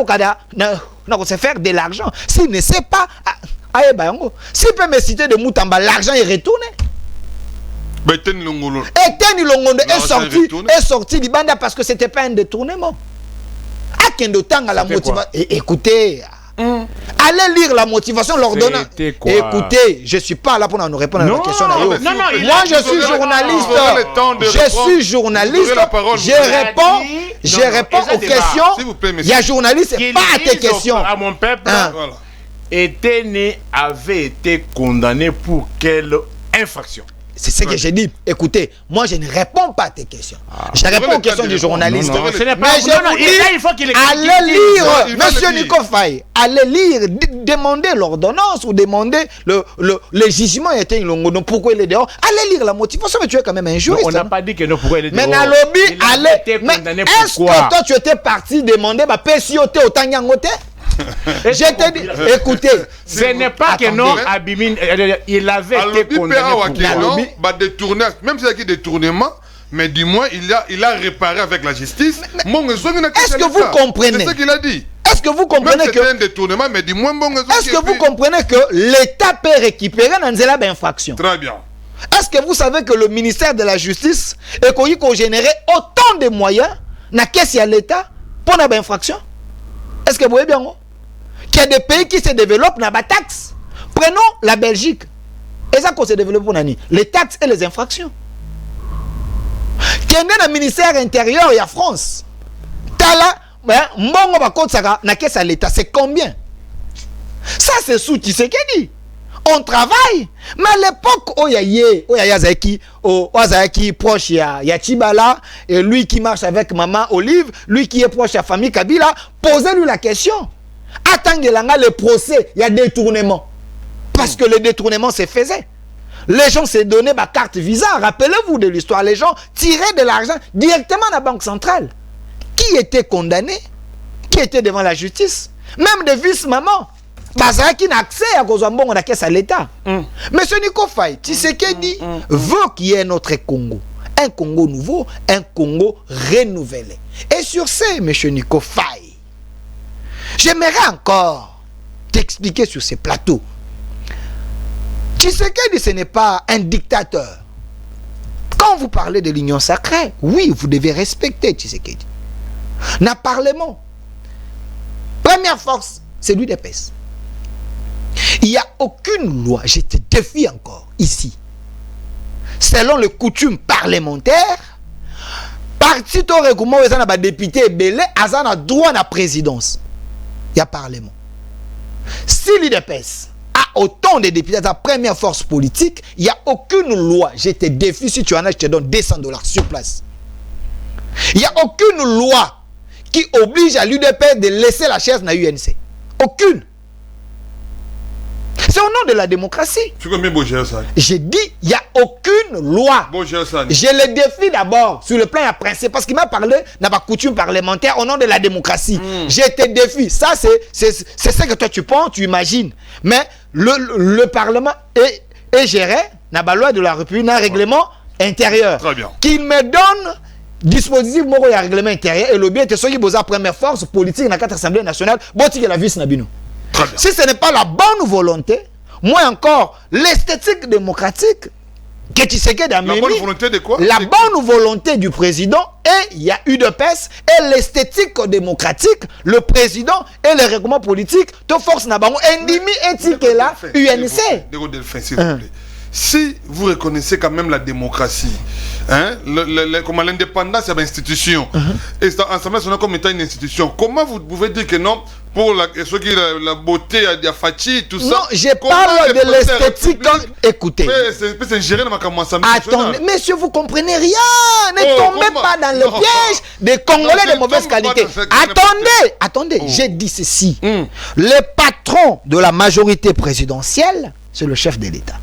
se faire de l'argent. S'il ne sait pas, s'il peut me citer de Moutamba, l'argent est retourné.
Eten Longondo
est sorti du Banda parce que ce n'était pas un détournement. Écoutez, allez lire la motivation, l'ordonnance. Écoutez, je ne suis pas là pour nous répondre à la question. Moi, je suis journaliste. Je suis journaliste. Je réponds aux questions. Il y a journaliste, pas à tes questions.
À mon peuple, Etienne avait été condamné pour quelle infraction?
C'est ce que j'ai dit. Écoutez, moi je ne réponds pas à tes questions. Je réponds aux questions du journaliste. Mais je vous dis, allez lire, monsieur Nico Faye, allez lire, demandez l'ordonnance ou demandez le jugement était Longondo. Pourquoi il est dehors? Allez lire la motivation, mais tu es quand même un juriste.
On n'a pas dit que non, pourquoi il est dehors.
Mais dans le lobby, allez. Mais est-ce que toi tu étais parti demander ma PCOT au Tanyangote? Je te dis, écoutez,
ce n'est pas que non, Abimine, il avait été condamné
pour détourner, même si c'est un détournement, mais du moins il a réparé avec la justice.
Est-ce que vous comprenez?
C'est ce qu'il a dit.
Est-ce que vous comprenez que
c'est un détournement, mais du moins
est-ce que vous comprenez que l'État peut récupérer dans une infraction?
Très bien.
Est-ce que vous savez que le ministère de la Justice est générer autant de moyens na caisse à l'État pour une infraction? Est-ce que vous voyez bien? Qu'il y a des pays qui se développent dans la taxe. Prenons la Belgique. Et ça qu'on se développe pour les taxes et les infractions. Qu'il y a dans le ministère intérieur, il y a France. Tala, mbongo bakot saka na caisse à l'État, c'est combien? Ça c'est sous Tshisekedi. On travaille. Mais à l'époque, Zaki proche ya Chibala, et lui qui marche avec maman Olive, lui qui est proche de la famille Kabila, posez-lui la question. Attendez le procès, il y a détournement. Parce que le détournement se faisait. Les gens se donnaient ma carte Visa. Rappelez-vous de l'histoire. Les gens tiraient de l'argent directement à la Banque centrale. Qui était condamné? Qui était devant la justice? Même des vice-mamans. Bazara qui n'a accès à cause de la caisse à l'État. Monsieur Nico Faye, Tshisekedi veut qu'il y ait notre Congo. Un Congo nouveau, un Congo renouvelé. Et sur ce, monsieur Nico Faye, j'aimerais encore t'expliquer sur ces plateaux. Tshisekedi, ce n'est pas un dictateur. Quand vous parlez de l'union sacrée, oui, vous devez respecter Tshisekedi. Dans le Parlement, première force, c'est l'UDPS. Il n'y a aucune loi, je te défie encore, ici. Selon les coutumes parlementaires, parti au regroupement, il y a des députés belés, il y a droit à la présidence. Il y a parlement. Si l'UDPS a autant de députés, la première force politique, il n'y a aucune loi. Je te défie, si tu en as, je te donne $200 sur place. Il n'y a aucune loi qui oblige à l'UDPS de laisser la chaise dans l'UNC. Aucune. C'est au nom de la démocratie. J'ai dit, il n'y a aucune loi. Je le défie d'abord sur le plan principe parce qu'il m'a parlé de ma coutume parlementaire au nom de la démocratie. Je te défie. Ça, c'est ce que toi tu penses, tu imagines. Mais le Parlement est géré dans la loi de la République, dans un règlement intérieur.
Très bien.
Qu'il me donne dispositif pour le règlement intérieur et le bien est ce qui est la première force politique dans l'Assemblée nationale. La vice Nabino. Si ce n'est pas la bonne volonté, moi encore, l'esthétique démocratique, que Tshisekedi a
La
mis.
bonne volonté de quoi?
La bonne volonté du président, et il y a UDPS, et l'esthétique démocratique, le président et les règlements politiques, te force na bango, endimi éthique là, UNC.
Delphin, s'il vous plaît. Si vous reconnaissez quand même la démocratie, hein, comme l'indépendance, c'est une institution, et ensemble, c'est comme étant une institution, comment vous pouvez dire que non, pour la beauté de Fachi, tout ça?
Non, je parle de l'esthétique. Écoutez.
C'est ingéré dans ma commencement.
Attendez, monsieur, vous comprenez rien. Ne tombez pas dans le piège des Congolais de mauvaise qualité. Attendez, j'ai dit ceci. Le patron de la majorité présidentielle, c'est le chef de l'État.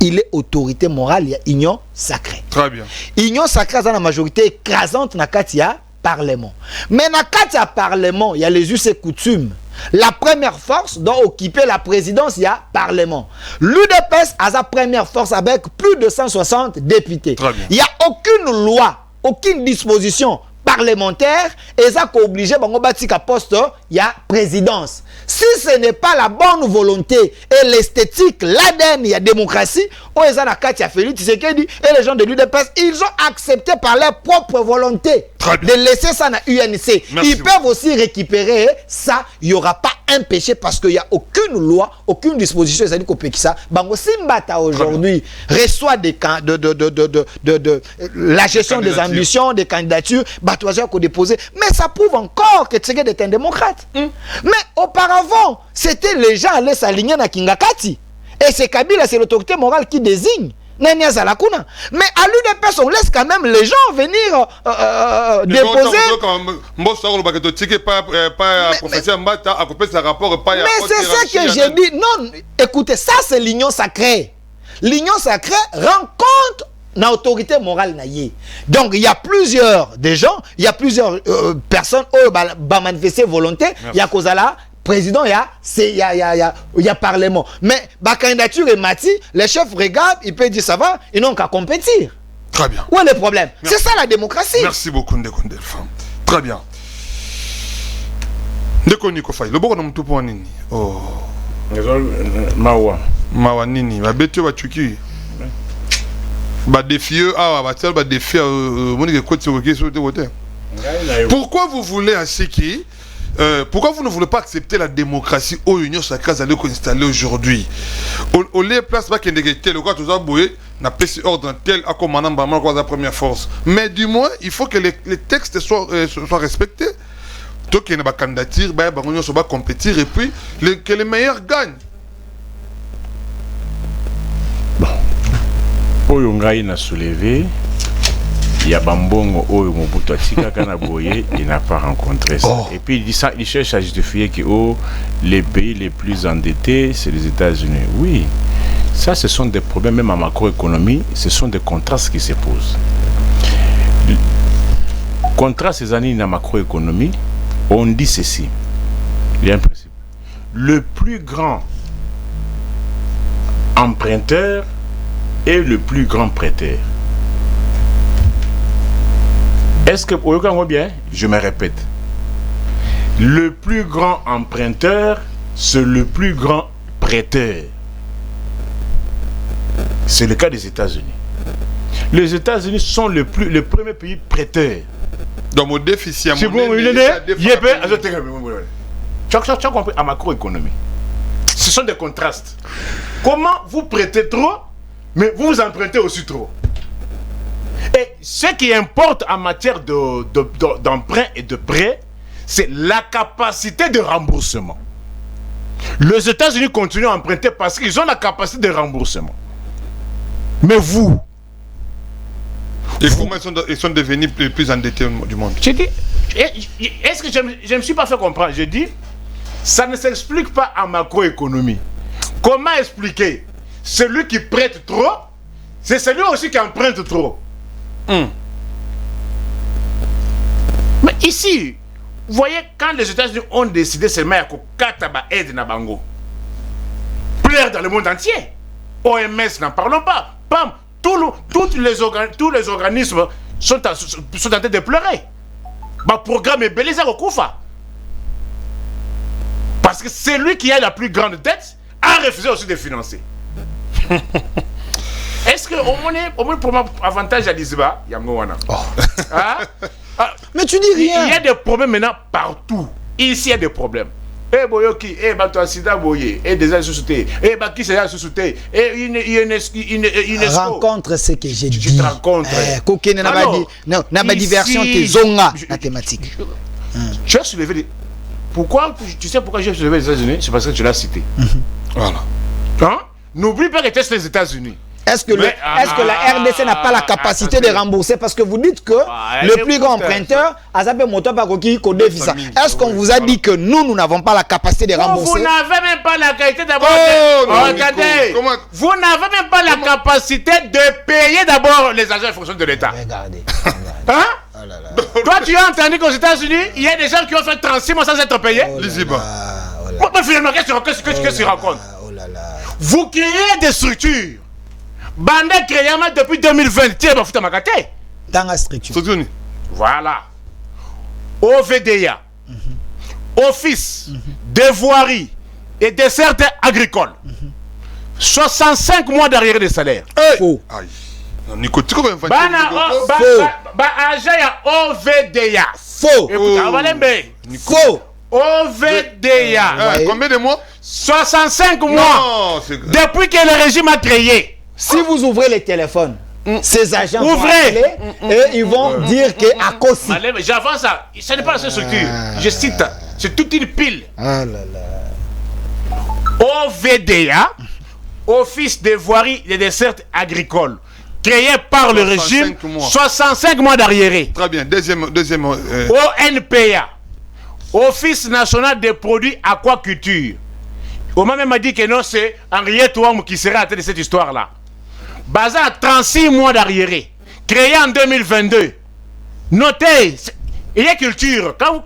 Il est autorité morale, il y a union sacrée.
Très bien.
Union sacrée, c'est la majorité écrasante dans le Parlement. Mais dans le Parlement, il y a les us et coutumes. La première force doit occuper la présidence, il y a Parlement. L'UDPS a sa première force avec plus de 160 députés. Il n'y a aucune loi, aucune disposition parlementaire et ça obligé à poste, il y a présidence. Si ce n'est pas la bonne volonté et l'esthétique, l'ADN, il y a démocratie, Félix Tshisekedi et les gens de l'UDPS, ils ont accepté par leur propre volonté de laisser ça dans l'UNC. Ils peuvent aussi récupérer ça, il n'y aura pas un péché parce qu'il n'y a aucune loi, aucune disposition. C'est-à-dire qu'au Pékissa, Bango Simbata aujourd'hui reçoit la gestion des ambitions, des candidatures, qu'on déposer. Mais ça prouve encore que Tshisekedi est un démocrate. Mais auparavant, c'était les gens allaient s'aligner dans Kingakati. Et c'est Kabila, c'est l'autorité morale qui désigne. Mais à l'UDPS, on laisse quand même les gens venir déposer. Mais c'est ça que j'ai dit. Non, écoutez, ça c'est l'union sacrée. L'union sacrée rend compte de l'autorité morale. Donc il y a plusieurs des gens, il y a plusieurs personnes qui ont manifesté volonté. Il y a Kozala. Président, il y a Parlement. Mais la candidature est mati, les chefs regardent, ils peuvent dire ça va, ils n'ont qu'à compétir.
Très bien.
Où est le problème? C'est ça la démocratie.
Merci beaucoup, Ndeko Delphin. Très bien. Ndeko Nikofai, le bon nom tout pour Nini. Oh. Mawa Nini, va bêter, va tuer. Va défier, va défier, pourquoi vous voulez à ce qui pourquoi vous ne voulez pas accepter la démocratie au Union sacrée à installée aujourd'hui? Au lieu de place, le cas tout boué n'a pas ordre tel à commandant la première force. Mais du moins, il faut que les textes soient respectés. Donc il y a une candidature, l'Union va compétir et puis que les meilleurs gagnent.
Bon. Oyongai n'a soulevé. Il y a Bambongo Mobutu Atika Kanaboye, il n'a pas rencontré ça. Et puis il cherche à justifier que les pays les plus endettés, c'est les États-Unis. Oui, ça ce sont des problèmes, même en macroéconomie, ce sont des contrastes qui se posent. Contraste ces années dans la macroéconomie, on dit ceci. Il y a un principe. Le plus grand emprunteur est le plus grand prêteur. Est-ce que, vous bien, je me répète, le plus grand emprunteur, c'est le plus grand prêteur. C'est le cas des États-Unis. Les États-Unis sont le premier pays prêteur.
Dans mon déficit,
c'est bon, tu as compris, à macroéconomie. Ce sont des contrastes. Comment vous prêtez trop, mais vous empruntez aussi trop? Et ce qui importe en matière d'emprunt et de prêt, c'est la capacité de remboursement. Les États-Unis continuent à emprunter parce qu'ils ont la capacité de remboursement. Mais vous...
Et comment ils sont devenus les plus endettés du monde?
J'ai dit, est-ce que je ne me suis pas fait comprendre? J'ai dit, ça ne s'explique pas en macroéconomie. Comment expliquer? Celui qui prête trop, c'est celui aussi qui emprunte trop. Mais ici, vous voyez, quand les États-Unis ont décidé seulement que Kataba aide na Bango, plaire dans le monde entier, OMS n'en parlons pas, PAM, tous les organismes sont en train de pleurer. Le programme est belé au Koufa. Parce que c'est lui qui a la plus grande dette, a refusé aussi de financer. Est-ce que au moins pour avantage à Liziba, Yangowana.
Mais tu dis rien.
Il y a des problèmes maintenant partout. Ici, il y a des problèmes. Boyoki, Bato Sida Boye, des sociétés, Baki c'est la société, une
rencontre ce que j'ai dit.
Tu te rencontres.
Kokene n'a pas diversion qui zonga la thématique.
Tu as soulevé. Pourquoi? Tu sais pourquoi j'ai soulevé les États-Unis? C'est parce que tu l'as cité.
Voilà.
Hein? N'oublie pas que tu es les États-Unis.
Est-ce que la RDC n'a pas la capacité de rembourser? Parce que vous dites que le plus grand emprunteur a zappé moto par qui code visa. Est-ce qu'on vous a dit que nous n'avons pas la capacité de rembourser?
Vous n'avez même pas la qualité d'abord. Regardez. Vous n'avez même pas la capacité de payer d'abord les agents de fonction de l'État.
Regardez.
Hein? Toi, tu as entendu qu'aux États-Unis, il y a des gens qui ont fait 36 mois sans être payés.
Liziba.
Finalement, qu'est-ce que tu racontes? Vous créez des structures. Bande créée depuis 2020. Tiens, bah, fouta makate.
Dans la structure.
Voilà. OVDA. Office de voirie et dessertes agricoles. 65 mois d'arriéré de salaire.
Faux.
Aïe.
OVDA.
Faux. Faux.
OVDA.
Combien de mois?
65 mois.
Non,
depuis que le régime a créé.
Si vous ouvrez les téléphones, ces agents vont
Ouvrez.
appeler et ils vont dire que à cause.
J'avance ça. Ce n'est pas la seule structure. Je cite. C'est toute une pile.
Ah là là.
OVDA, Office de voirie et dessertes agricoles, créé par le régime, 65 mois d'arriéré.
Très bien. Deuxième.
ONPA, Office national des produits aquaculture. Au moment même m'a dit que non, c'est Henriette Ouam qui serait à la tête de cette histoire-là. Basé à 36 mois d'arriéré, créé en 2022. Notez, il y a culture. Quand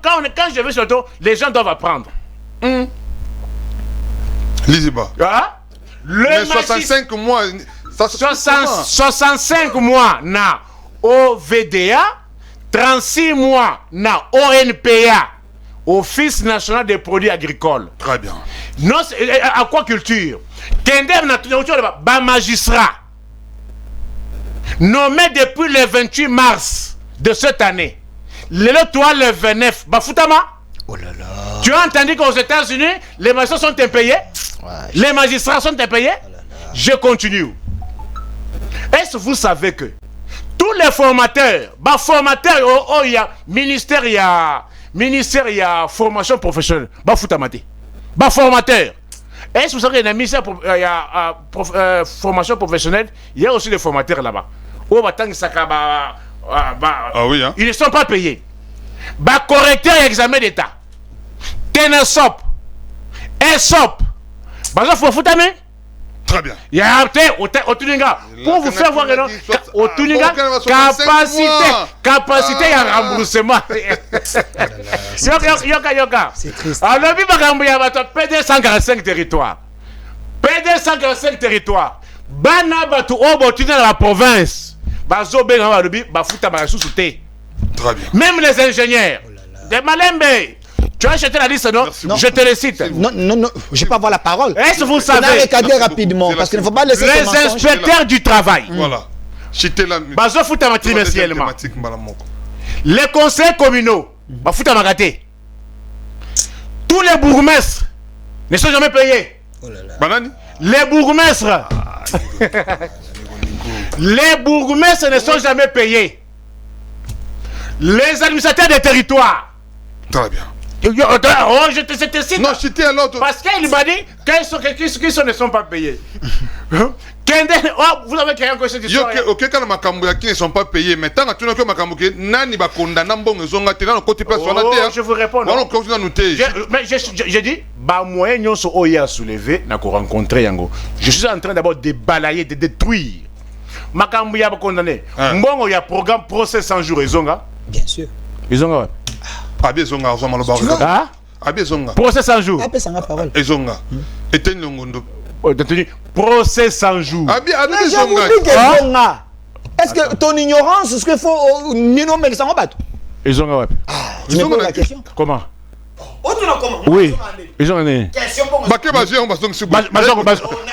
je vais sur le tour, les gens doivent apprendre.
Liziba.
Le
65 mois.
65 mois na OVDA, 36 mois na ONPA, Office national des produits agricoles.
Très bien.
Non, aquaculture. Kendem na ba magistrat nommé depuis le 28 mars de cette année. Le 29, Bafoutama.
Oh là là.
Tu as entendu qu'aux États-Unis, les magistrats sont impayés? Les magistrats sont impayés? Je continue. Est-ce que vous savez que tous les formateurs, il y a ministère, il y a formation professionnelle, formateur. Est-ce que vous savez qu'il y a un ministère, il y a formation professionnelle, il y a aussi des formateurs là-bas.
Ah oui, hein?
Ils ne sont pas payés. Correcteur et examen d'État. Tenesop. ESOP.
Très bien.
Il y a un au Tuninga. Pour vous faire voir que non, au Tuninga, capacité à remboursement. Yoka.
C'est triste.
Alors, il y a PD 145 territoires. PD 145 territoires. Bana Batu Obo dans la province. Bazo Benga Bafuta Barasouté.
Très bien.
Même les ingénieurs. Des Malembe. Tu as acheté la liste, non?
Non.
Je te le cite.
Non, je ne vais pas avoir la parole.
Est-ce que vous
On a
savez?
recadré rapidement parce qu'il ne faut pas laisser
Les inspecteurs du travail.
Voilà. Chité la.
Bazo Futa trimestriellement. Les conseils communaux. Bafuta Magaté. Tous les bourgmestres ne sont jamais payés.
Oh là là.
Banani.
Les bourgmestres. Les bourgmestres ne sont jamais payés. Les administrateurs des territoires.
Très bien.
Oh, je te cite.
Non, chité alors.
Parce qu'il m'a dit qu'ils ne sont pas payés. Vous avez créé encore cette histoire.
Ok, quand les qui ne sont pas payés, mais tant que tu n'as que Makambo qui nani ba condamné bon ils ont gâté dans le côté place on a
je vous réponds.
Non, continue à noter.
Mais j'ai dit ba moyen nous sont oya soulever na ko rencontrer yango. Je suis en train d'abord de balayer, de détruire. Makambo ya ba condamné. Mbongo ya programme procès 100 jours ezonga.
Bien sûr.
Ezonga.
Abezonga osoma lo ba.
Ah?
Abezonga.
Procès 100 jours.
Appelle ça ma parole.
Ezonga. Eteni longondo.
Procès 100 jours.
Je vous dis que Zonga. Est-ce que ton ignorance, ce qu'il faut Nino Melissa Mabato?
Ils ont ouais.
Tu me poses la question?
Comment?
Comment?
Oui. Ils ont un.
Question pour moi.
Baké Bazongo Bazongo c'est bon.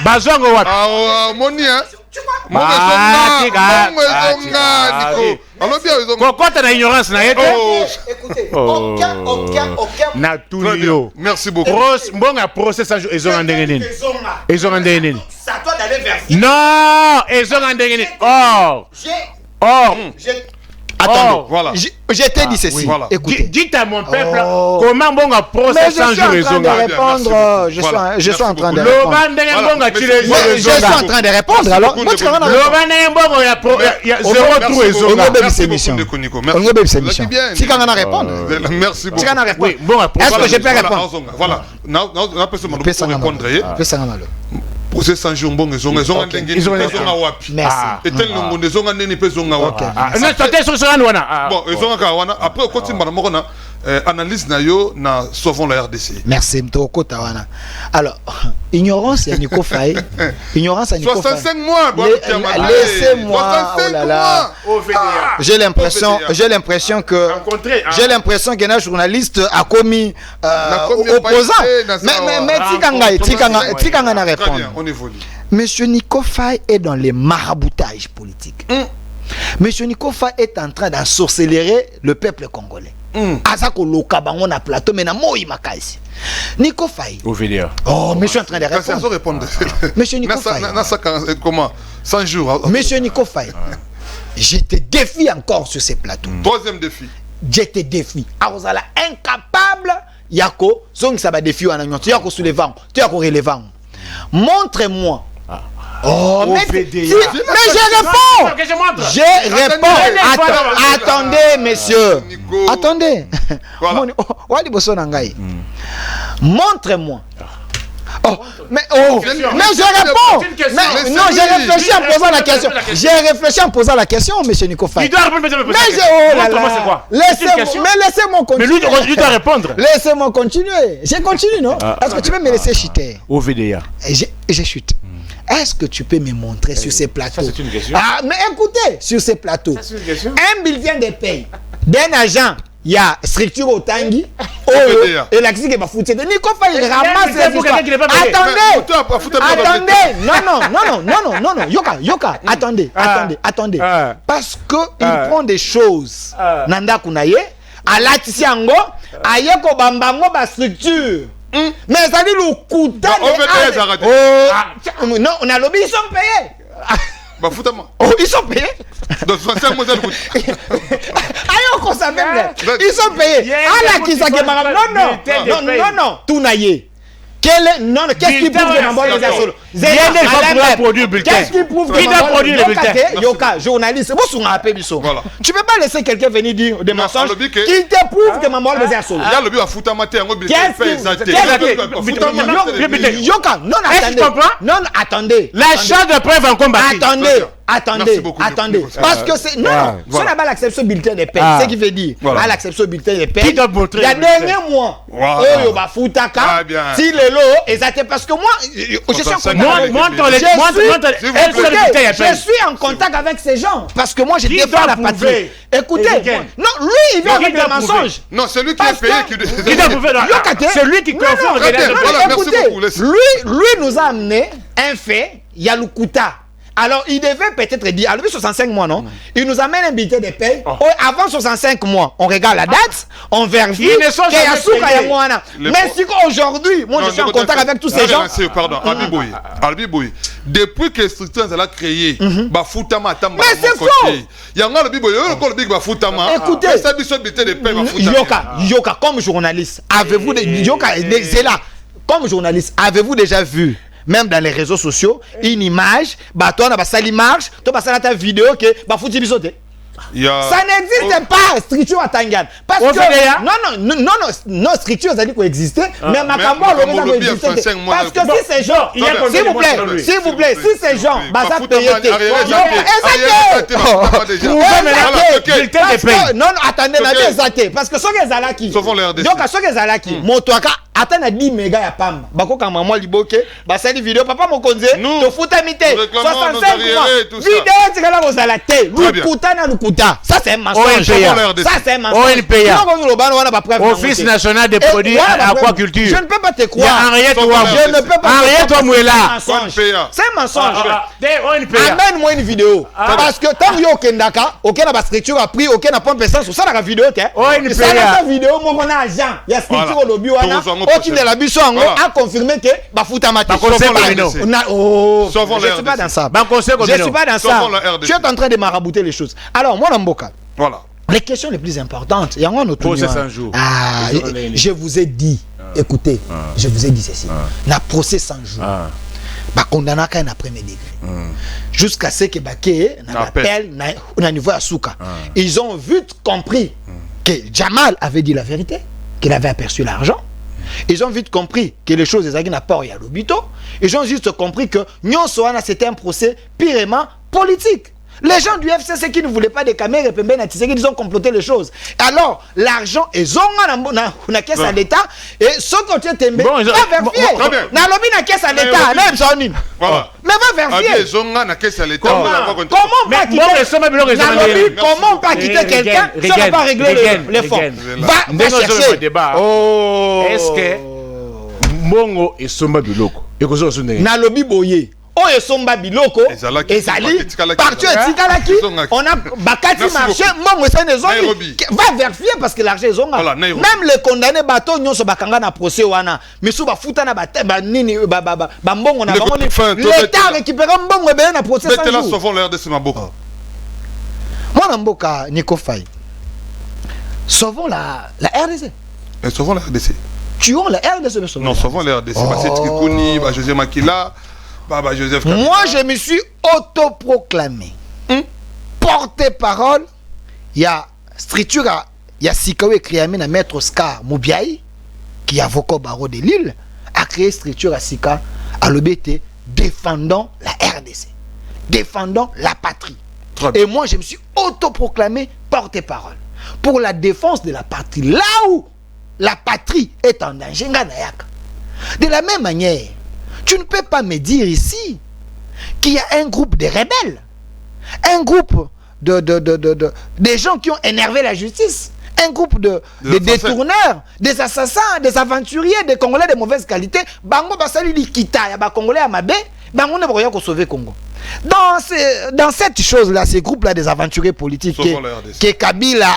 Bazongo what?
Ah moni hein.
Écoutez, aucun
na tunio.
Merci beaucoup.
Mbonga procès ça ils ont ndengeni. Ils ont ndengeni.
ça doit aller vers
Non, ils ont ndengeni.
Attends,
voilà.
Je t'ai dit ceci.
Voilà.
Écoutez.
Dites à mon peuple comment Mbonga procès sans jour ils ont.
Je suis en train de répondre. Je suis en train de répondre. Alors, moi tu vas
zéro trou ils ont.
Si quand on a répondre.
Merci beaucoup.
Oui, bon,
est-ce que je peux répondre?
Voilà. Na personne ne répondre. Procès sans jour bon ils ont ndengeni wapi.
Merci.
Et tel nombre de zonga neni pe zonga wapi.
Non, c'était sur ça wana.
Bon, ils ont kawana après continue mara na analyse na yo na sauvons la RDC.
Merci Mtoko Tawana. Alors, ignorance ya Nico Faye. Ignorance ya Nico Faye.
65 mois,
laissez-moi. Oh là là. J'ai l'impression que un journaliste a commis opposant. Mais Tikanga na répondre.
On évolue.
Monsieur Nico Faye est dans les maraboutages politiques. Monsieur Nico Faye est en train d'ensorceler le peuple congolais. Azako lokabango na plateau mais na moi makasi. Nico Faye.
Au vidéo.
Oh, mais je suis en train de répondre. Monsieur Nico Faye.
Comment 100 jours.
Monsieur Nico Faye. Je te défie encore sur ces plateaux.
Troisième défi.
Je te défie. Azala incapable yako zong ça va défi wana nyonto yako sous les vents. Tu yako relevant. Montre-moi. Oh, mais je réponds. Je réponds. Attendez, messieurs. Attendez. Montre-moi. Oh, mais je réponds. Non, j'ai réfléchi en posant la question. J'ai réfléchi en posant la question, monsieur Nico Faye.
Il doit répondre.
Laissez-moi continuer.
Mais lui doit répondre.
Laissez-moi continuer. Je continue, non? Est-ce que tu peux me laisser chuter?
Au VDA.
Je chute. Est-ce que tu peux me montrer sur ces plateaux?
Ça, c'est une question.
Ah, mais écoutez, sur ces plateaux,
Ça, c'est une question.
un bulletin de paye d'un agent, il y a structure au Tanguy, et l'accès qui va foutre. Nico Faye ramasse les histoires. Attendez, non, Yoka, attendez. Parce qu'il prend des choses. Nanda Kunaye, à l'Atisiango, à Yeko Bambango, ba structure. Mais ça dit le coup de non, on a lobby, ils sont payés. Oh, ils sont payés. Ayoko ça même. Ils sont payés. Ah là qui ça que non, tout naïe. Qu'est-ce qui prouve que Mambo les solo? Qu'est-ce qui prouve que Mambo produit le bulletin? Yoka, journaliste, vous sont appelés biso. Tu peux pas laisser quelqu'un venir dire des mensonges qui te prouve que Mambo les solo.
Il y a le but à foutre maté en bulletin.
Yoka, non, attendez.
La charge de preuve en combat.
Attendez. Parce que c'est. Non, si on n'a pas l'acception bulletin de paix, ce qui veut dire, à l'acception bulletin de paix, il y a dernier mois, oh, bah, foutaka, si le lot, exactement, parce que moi, je suis en contact. Je suis en contact avec ces gens, parce que moi, je défends la patrie. Écoutez, non, lui, il vient avec des mensonges.
Non, c'est lui qui est payé.
C'est lui qui confond.
Écoutez, lui nous a amené un fait, il y a le Kouta. Alors, il devait peut-être dire, à 65 mois, non? Il nous amène un bulletin de paie. Avant 65 mois, on regarde la date, on vérifie. Mais si aujourd'hui, moi je suis en contact avec tous ces gens.
Pardon, Albiboui. Depuis que structure a créé, Bafoutama,
mais c'est faux!
Il y a un Albiboui,
écoutez, Yoka, comme journaliste, avez-vous comme journaliste, avez-vous déjà vu? Même dans les réseaux sociaux, une image, bah toi on a pas sali marche, toi pas ta vidéo que bah fouti bisoté. Ça n'existe pas, structure à Tangan. Parce que non, structure ça dit qu'on existait, mais ma campagne on existait. Parce que si ces gens, s'il vous plaît, si ces gens, bah ça paye. Non, attendez, parce que ceux qui sont là qui, donc ceux qui sont là qui, motoaka attends à 10 mégas ya pam. Bako quand maman liboke, bah ça dit vidéo papa mokonze, to futa mité. 65 mois. Vidéo tu gala bozala té. Lukutana Fukuta. Ça c'est un mensonge. Ça c'est un mensonge.
Office national des produits aquaculture.
Je ne peux pas te croire.
Je ne peux pas.
C'est un mensonge. Amène-moi une vidéo. Parce que tant que aucun Dakar, aucun n'a pas structure a pris, aucun n'a pas pensé sur ça la vidéo. Ça la vidéo, mon agent. Il y a structure au lobby. Aucun de la biso a confirmé que Bafuta Mati. Je ne suis pas dans ça. Je ne suis pas dans ça. Tu es en train de marabouter les choses. Alors, moi, Namboka.
Voilà.
Les questions les plus importantes. Il y a un autre. Je vous ai dit, écoutez, je vous ai dit ceci. La procès 100 jours. Bah, condamné qu'un premier degré. Jusqu'à ce que Baké n'appelle au niveau à Souka. Ils ont vite compris que Jamal avait dit la vérité, qu'il avait aperçu l'argent. Ils ont vite compris que les choses des n'a pas à l'hôpital. Ils ont juste compris que Nyon Soana c'était un procès purement politique. Les gens du FCC qui ne voulaient pas des caméras, ils ont comploté les choses. Alors, l'argent est zonga na caisse à l'État et ce côté tembe va vérifier. Na lobi na caisse à l'État, même zonin. Voilà. Mais va vérifier.
Zonga na caisse à l'État.
Comment pas quitter quelqu'un si on n'a pas réglé les fonds? Va chercher.
Est-ce que Mbongo et Somba Biloko
na lobi boye. Oh, et Somba Biloko, Ezali, partout Tikalaki, on a Bakati marché, mon va vérifier parce que l'argent est zonga. Même les condamnés bateau, nous sommes bakanga na procès wana, mais sous bafuta na nini mbongo na bango l'État récupère mbongo et na procès sans jour.
Sauvons la RDC Maboka.
Moi Namboka Nico Faye. Sauvons la RDC.
Sauvons la RDC.
Tuons la RDC.
Non, sauvons la RDC. C'est Trikouni, José Makila. Joseph Kabila.
Moi, je me suis autoproclamé porte-parole. Il y a structure, il y a Sikawe Kriame na maître Oscar Moubiaï, qui est avocat au barreau de Lille, a créé structure à Sika, à l'OBT, défendant la RDC, défendant la patrie. Et moi, je me suis autoproclamé porte-parole pour la défense de la patrie. Là où la patrie est en danger, de la même manière, tu ne peux pas me dire ici qu'il y a un groupe de rebelles, un groupe des gens qui ont énervé la justice, un groupe de détourneurs, des assassins, des aventuriers, des Congolais de mauvaise qualité. Bango basali likita ya ba Congolais amabe, bango ne va pas sauver Congo. Dans cette chose-là, ces groupes-là des aventuriers politiques que Kabila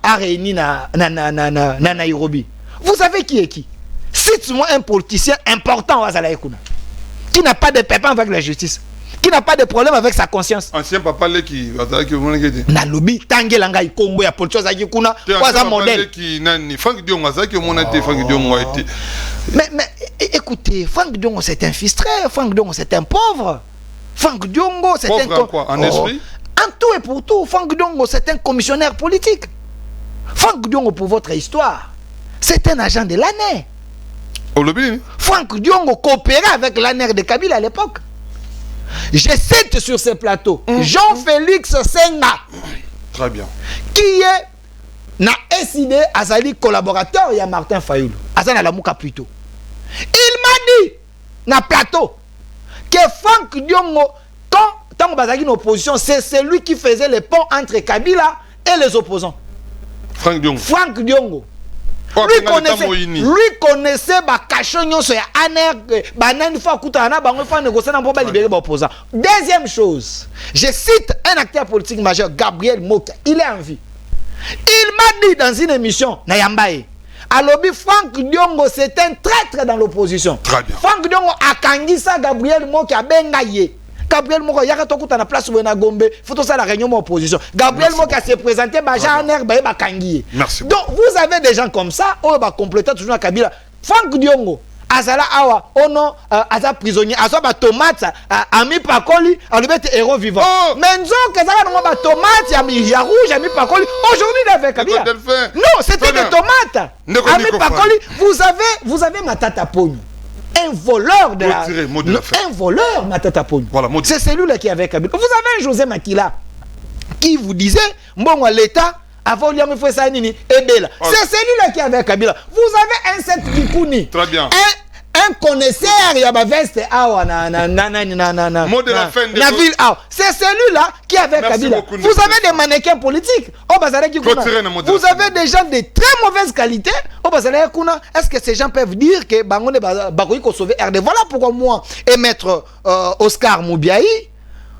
a réunis na Nairobi. Vous savez qui est qui? Cite-moi un politicien important à Zalaïkouna qui n'a pas de pépin avec la justice, qui n'a pas de problème avec sa conscience.
Ancien papa qui
na lobby tangelanga ikombo ya politique za Kuna quoi ça modèle
qui nani Frank Diongo ça que mon été Frank Diongo a été.
Mais écoutez, Frank Diongo c'est un fistré, Frank Diongo c'est un pauvre. Frank Diongo c'est un
quoi en esprit.
En tout et pour tout, Frank Diongo c'est un commissionnaire politique. Frank Diongo pour votre histoire, c'est un agent de l'ANER. Frank Diongo coopérait avec l'ANER de Kabila à l'époque. Je cite sur ce plateau Jean-Félix Senga.
Très bien.
Qui est na SID Azali collaborateur et à Martin Fayoulou. Azana Lamouka plutôt. Il m'a dit na plateau que Frank Diongo, quand Bazali en opposition, c'est celui qui faisait les ponts entre Kabila et les opposants.
Frank
Diongo. Lui connaissait ba cachon sur ANER banane fois kutana bango fois négocier na pour libérer ba opposant. Deuxième chose, je cite un acteur politique majeur, Gabriel Moka, il est en vie. Il m'a dit dans une émission na Yambaye, alobi Frank Diongo c'est un traître dans l'opposition. Frank Diongo akangisa Gabriel Moka bengaye. Gabriel Moka yakatokuta na place où na Gombe, faut ça la réunion opposition. Gabriel Moka s'est présenté baja ANER ba kangiye. Donc vous avez des gens comme ça, on va compléter toujours à Kabila. Frank Diongo azala awa ono aza prisonnier, aza ba tomate ami pakoli, alibete héros vivant. Menzo kezala no ba tomate ya rouge ami pakoli, aujourd'hui avec Kabila. Non, c'était des tomates. Ami pakoli, vous avez Matata Pogno. Un voleur de un voleur, Matata Pogno. Voilà, c'est celui-là qui est avec Kabila. Vous avez un José Makila qui vous disait bon l'État avant lui fait ça nini Ebela. C'est celui-là qui est avec Kabila. Vous avez un Seth Kikouni.
Très bien.
Un un connaisseur, il y a ma veste. Ah,
Mot de la fin de
la ville. C'est celui-là qui avait Kabila.
beaucoup,
Vous avez des mannequins politiques. Vous avez des gens de très mauvaise qualité. Est-ce que ces gens peuvent dire que Bangonde Bakoui ko sauver RD? Voilà pourquoi moi et maître Oscar Moubiaï,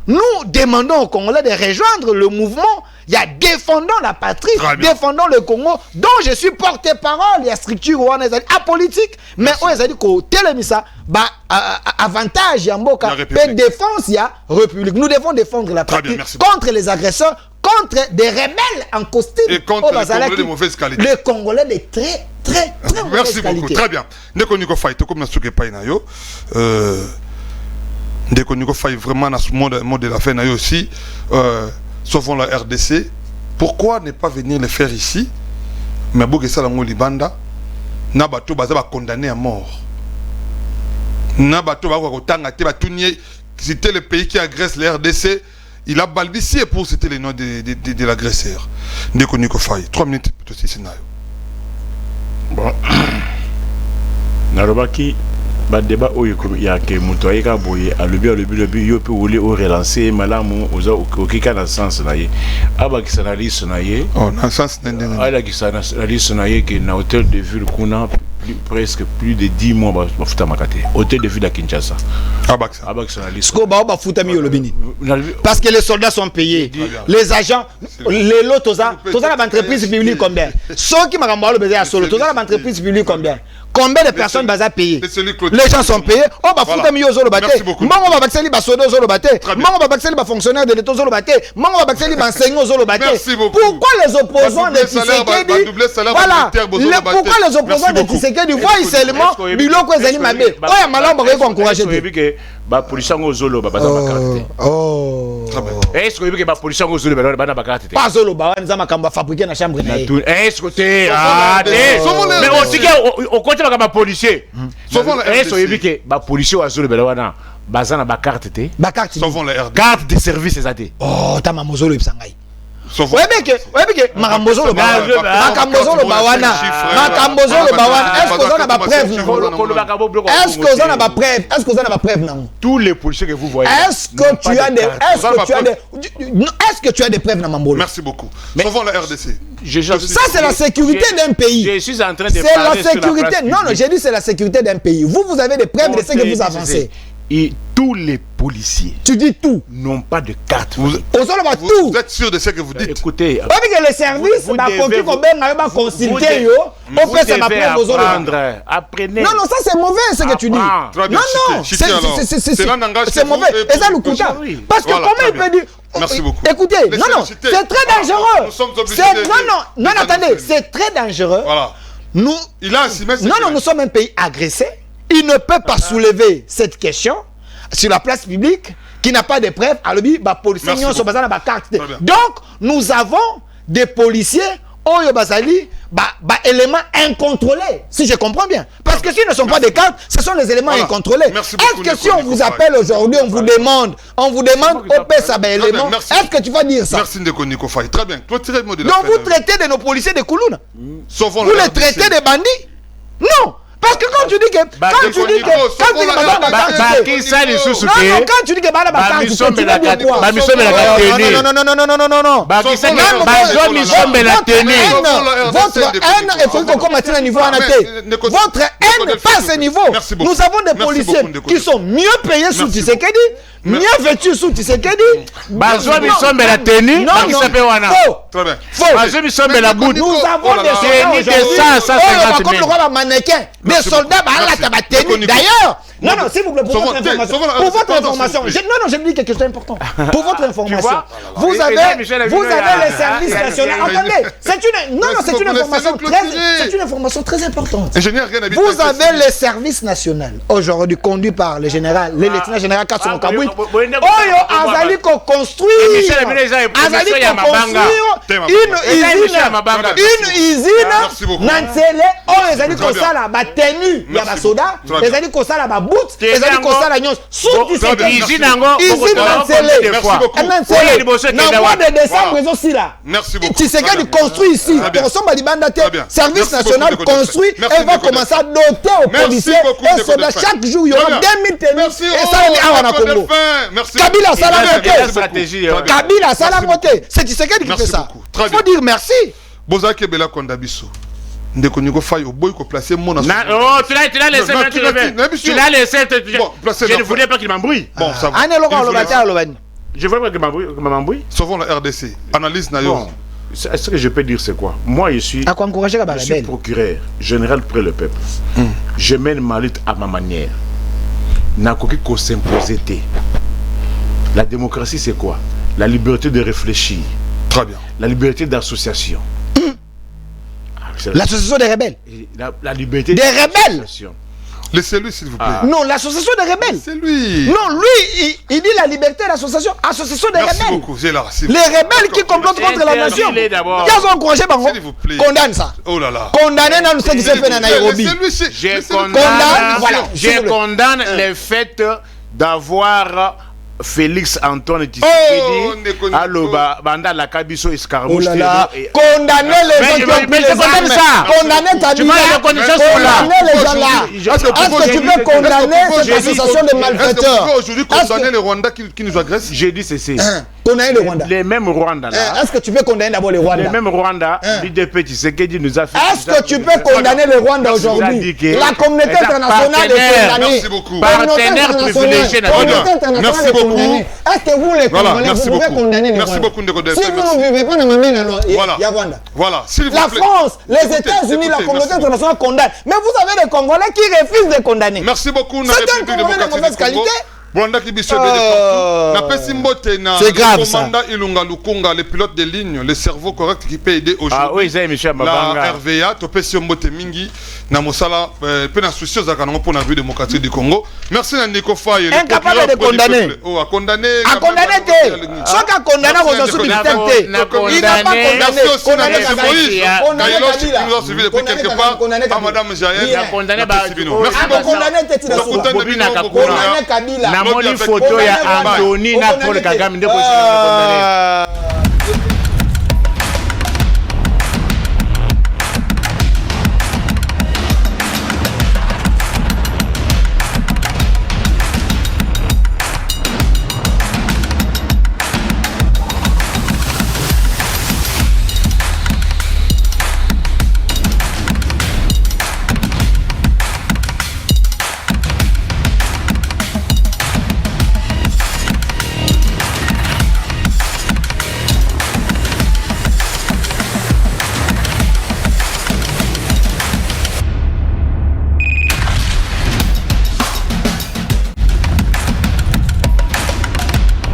nous demandons aux Congolais de rejoindre le mouvement. Il y a défendant la patrie, défendant le Congo, dont je suis porte-parole. Il y a structure où on est apolitique, mais on est dit qu'au télémissa, avantage, il y a défense, il y a république. Nous devons défendre la patrie contre les agresseurs, contre des rebelles en costume.
Et contre les Congolais de mauvaise qualité.
Les Congolais de très mauvaise qualité.
Merci beaucoup, très bien. Neko Niko Faye, comme nous sommes pas yo. Neko Niko Faye vraiment dans ce mode de la fin aussi. Sauvons la RDC. Pourquoi ne pas venir le faire ici? Mais si ça lango libanda, na bato baza ba condamné à mort. Na bato ba ko tanga te ba tunye, c'était le pays qui agresse la RDC, il a balbutié pour citer les noms de l'agresseur. Ndeko Niko Faye, 3 minutes pour ce scénario.
Bon. Narobaki ba débat oyo ya ke muto ayika boye alobi yo pe wole o relancer malamu oza okika na sens na ye aba kisana liste na ye
na sens ndenge
ala kisana liste na ye ke na hôtel de ville kuna presque plus de 10 mois ba futa makate hôtel de ville à Kinshasa aba kisana liste
ko ba futa mi yolobini parce que les soldats sont payés les agents les lots toza na entreprise publique combien ceux qui makambo lo besoin solo toza na entreprise publique combien de personnes bazar payées? Les gens sont payés. On va foutre mieux aux bâtés. Mango va baxeli ba sodo aux bâtés. Mango va baxeli ba fonctionnaire de l'État aux bâtés. Mango va baxeli ba enseignant aux bâtés. Pourquoi les opposants de Tshisekedi? Voilà. Pourquoi les opposants de Tshisekedi voient seulement Biloko ezali mabe? Oya malamba ko encourager.
Ba policier ngozolo ba baza makarité. Est-ce que ba policier ngozolo ba na makarité?
Pas zolo ba nza makamba fabriquer na chambre na.
Est-ce que mais aussi au côté ba policier. Est-ce que ba policier wa zolo ba wana baza na ba carte té?
Ba carte.
Sauvons la RD.
Carte de service ezate.
Oh, ta mamozolo ibsangai. Est-ce que
tous les policiers que vous voyez,
est-ce que tu as des preuves dans Mambolo?
Merci beaucoup. Sauvons la RDC.
Ça c'est la sécurité d'un pays.
Je suis en train de
c'est la sécurité. Non, j'ai dit c'est la sécurité d'un pays. Vous avez des preuves de ce que vous avancez.
Et tous les policiers,
tu dis tout,
n'ont pas de carte.
Vous êtes sûr de ce que vous dites?
Écoutez,
les services, apprenez. Non, ça c'est mauvais ce que tu dis. Non, c'est mauvais. Et ça le coûte. Parce que comment il peut dire?
Merci beaucoup.
Écoutez, non, c'est très dangereux. Non, attendez, c'est très dangereux.
Voilà.
Nous sommes un pays agressé. Il ne peut pas soulever cette question sur la place publique qui n'a pas de preuves. Donc, nous avons des policiers éléments incontrôlés, si je comprends bien. Parce que s'ils ne sont pas des cartes, ce sont les éléments incontrôlés. Est-ce que si on vous appelle aujourd'hui, on vous demande, éléments, est-ce que tu vas dire ça?
Merci Ndeko Niko Faye. Très bien. Donc
vous traitez de nos policiers de Koulouna. Vous les traitez de bandits? Non. Parce que quand tu dis que votre haine est combattre à niveau votre haine passe à niveau. Nous avons des policiers qui sont mieux payés sous Tshisekedi, mieux vêtus sous Tshisekedi. Nous avons des mannequins, des soldats. D'ailleurs, non, s'il vous plaît, pour votre information, je dis quelque chose d'important. Pour votre information, vous avez les services nationaux. Attendez, c'est une information très importante. Vous avez les services nationaux aujourd'hui conduits par le lieutenant général Kassongo Kabouit, oyo azali ko construire une usine na nzele oyo ezali kosala ba tenue ya ba soda ezali kosala ba boots ezali kosala nyonso
usine yango
na mois de décembre ezosila Tshisekedi construit ici personne libanda te service national construit et va commencer à doter aux policiers et soldats chaque jour il y aura 2000 tenues et ça on awa na Congo Kabila sala moté Kabila sala moté c'est Tshisekedi qui fait ça faut dire merci
Bozaki Bela Kondabiso ndeko niko faille au boy ko placer mon
tu l'as laissé tu l'as laissé je ne voulais pas qu'il m'embrouille
bon ça va
je veux pas qu'il m'embrouille
sauvons la RDC analyse na yo
ce que je peux dire c'est quoi moi je suis procureur général pour le peuple je mène ma lutte à ma manière nakoki ko s'imposer té la démocratie c'est quoi la liberté de réfléchir
très bien
la liberté d'association
l'association des rebelles
la liberté
des rebelles
laissez-lui s'il vous plaît
non l'association des rebelles
c'est lui
non lui il dit la liberté d'association association des
merci
rebelles
beaucoup j'ai la racine
les rebelles qui complotent contre la nation ils ont encouragé Bango condamne ça
oh là là
condamné dans ce qui s'est fait à Nairobi
je condamne le fait d'avoir Félix Antoine Tshisekedi aloba banda la kabiso escarmouche
condamner les gens qui ont ça condamner Kabila condamner les gens là est-ce que tu peux condamner cette association de malfaiteurs
aujourd'hui condamner les Rwandais qui nous agressent
j'ai dit ceci
condamner le Rwanda
les mêmes Rwandais là
est-ce que tu peux condamner d'abord les Rwandais
les mêmes Rwandais l'IDP Tshisekedi nous a fait
est-ce que tu peux condamner les Rwandais aujourd'hui la communauté internationale est condamnée
merci beaucoup
partenaire privilégié
merci beaucoup
est-ce que vous les Congolais vous pouvez condamner les
merci beaucoup Ndeko
si vous ne vivez pas dans ma main il y a Rwanda
voilà
la France les États-Unis la communauté internationale condamne mais vous avez des Congolais qui refusent de condamner
merci beaucoup
c'est un Congolais de mauvaise qualité
Rwanda qui biso de partout na pesimbote na
le
commandant Ilunga Lukunga les pilotes de ligne le cerveau correct qui peut aider aujourd'hui
ah oui c'est monsieur Mabanga
la RVA to pesimbote mingi na mosala pe na soucieux za kanongo pour la vie démocratique du Congo merci na Ndeko Faye
incapable de condamner
oh a condamné
te soit qu'a condamné aux autorités il n'a pas condamné
qui nous a suivi depuis quelque part à madame Jaël
a condamné
Kabila
namoni photo ya Anthony na Paul Kagame ndeko